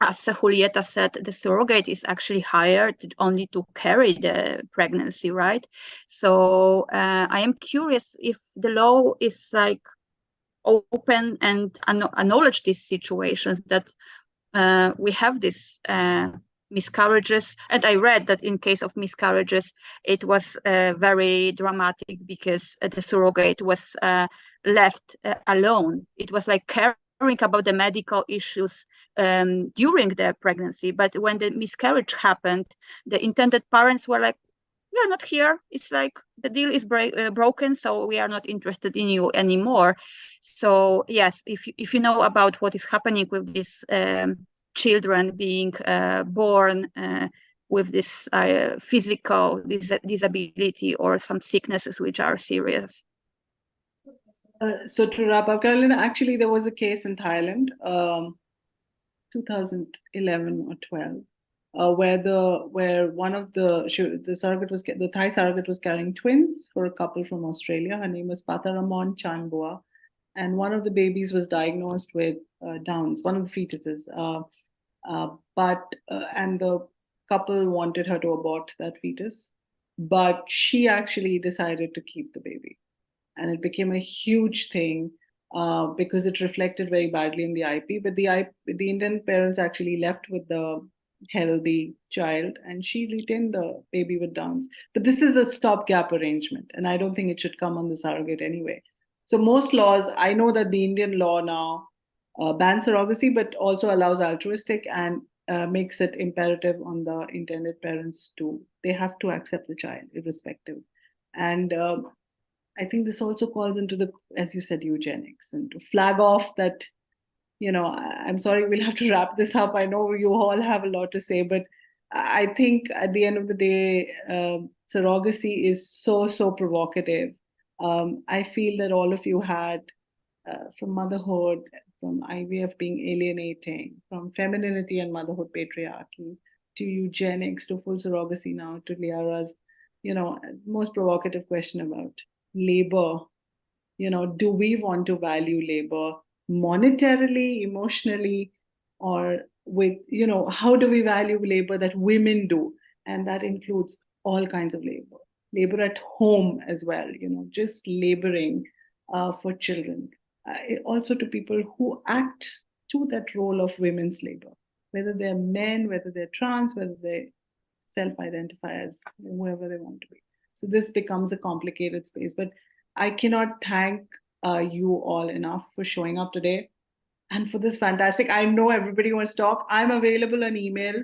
as Julieta said, the surrogate is actually hired only to carry the pregnancy, right? So I am curious if the law is like open and acknowledge these situations that we have these miscarriages. And I read that in case of miscarriages, it was very dramatic because the surrogate was left alone. It was like caring about the medical issues during the pregnancy. But when the miscarriage happened, the intended parents were like, we are not here. It's like the deal is broken, so we are not interested in you anymore. So yes, if you know about what is happening with these children being born with this physical disability or some sicknesses which are serious. So to wrap up, Carolina, actually there was a case in Thailand, 2011 or 12. Where one of the Thai surrogate was carrying twins for a couple from Australia. Her name was Patharamon Chanbua, and one of the babies was diagnosed with Downs, one of the fetuses. And the couple wanted her to abort that fetus, but she actually decided to keep the baby, and it became a huge thing. Because it reflected very badly in the IP, but the Indian parents actually left with the healthy child, and she retained the baby with Downs. But this is a stopgap arrangement, and I don't think it should come on the surrogate anyway. So most laws, I know that the Indian law now bans surrogacy, but also allows altruistic and makes it imperative on the intended parents they have to accept the child irrespective. And I think this also calls into the, as you said, eugenics, and to flag off that, I'm sorry, we'll have to wrap this up. I know you all have a lot to say, but I think at the end of the day, surrogacy is so, so provocative. I feel that all of you had, from motherhood, from IVF being alienating, from femininity and motherhood patriarchy, to eugenics, to full surrogacy now, to Liara's, most provocative question about labor. Do we want to value labor monetarily, emotionally, or with, how do we value labor that women do? And that includes all kinds of labor at home as well, just laboring for children. Also to people who act to that role of women's labor, whether they're men, whether they're trans, whether they self-identify as whoever they want to be. So this becomes a complicated space, but I cannot thank you all enough for showing up today and for this fantastic. I know everybody wants to talk. I'm available on email.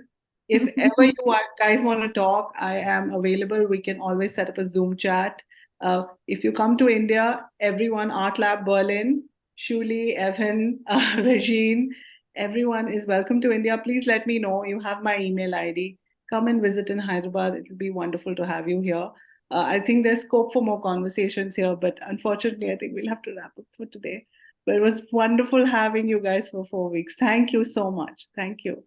If ever you guys want to talk, I am available. We can always set up a Zoom chat. If you come to India, everyone, Art Lab Berlin, Shuli, Evan, Regine, everyone is welcome to India. Please let me know. You have my email ID. Come and visit in Hyderabad. It would be wonderful to have you here. I think there's scope for more conversations here, but unfortunately, I think we'll have to wrap up for today. But it was wonderful having you guys for 4 weeks. Thank you so much. Thank you.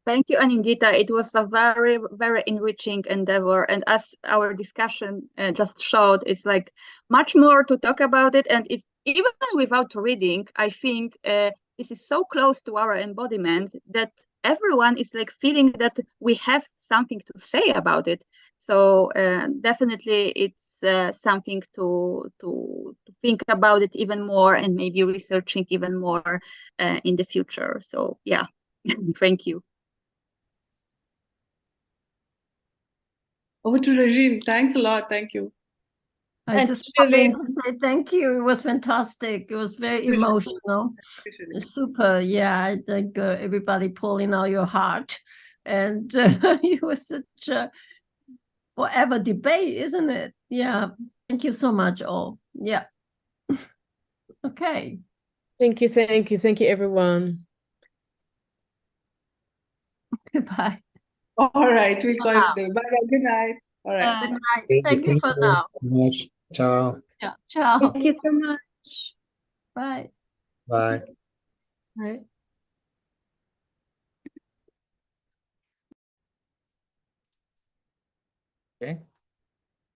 Thank you, Anindita. It was a very, very enriching endeavor. And as our discussion just showed, it's like much more to talk about it. And it's even without reading, I think this is so close to our embodiment that everyone is like feeling that we have something to say about it. So definitely it's something to think about it even more and maybe researching even more in the future. So yeah, thank you. Over to Regine. Thanks a lot. Thank you. I just wanted to say thank you. It was fantastic. It was very emotional. Super. Yeah, I think everybody pulling out your heart. And it was such a forever debate, isn't it? Yeah. Thank you so much, all. Yeah. Okay. Thank you, thank you, thank you, everyone. Goodbye. All right, we'll call it today. Bye. Good night. All right. Good night. Thank you for now. So much. Ciao. Yeah. Ciao. Thank you so much. Bye. Bye. Bye. Okay.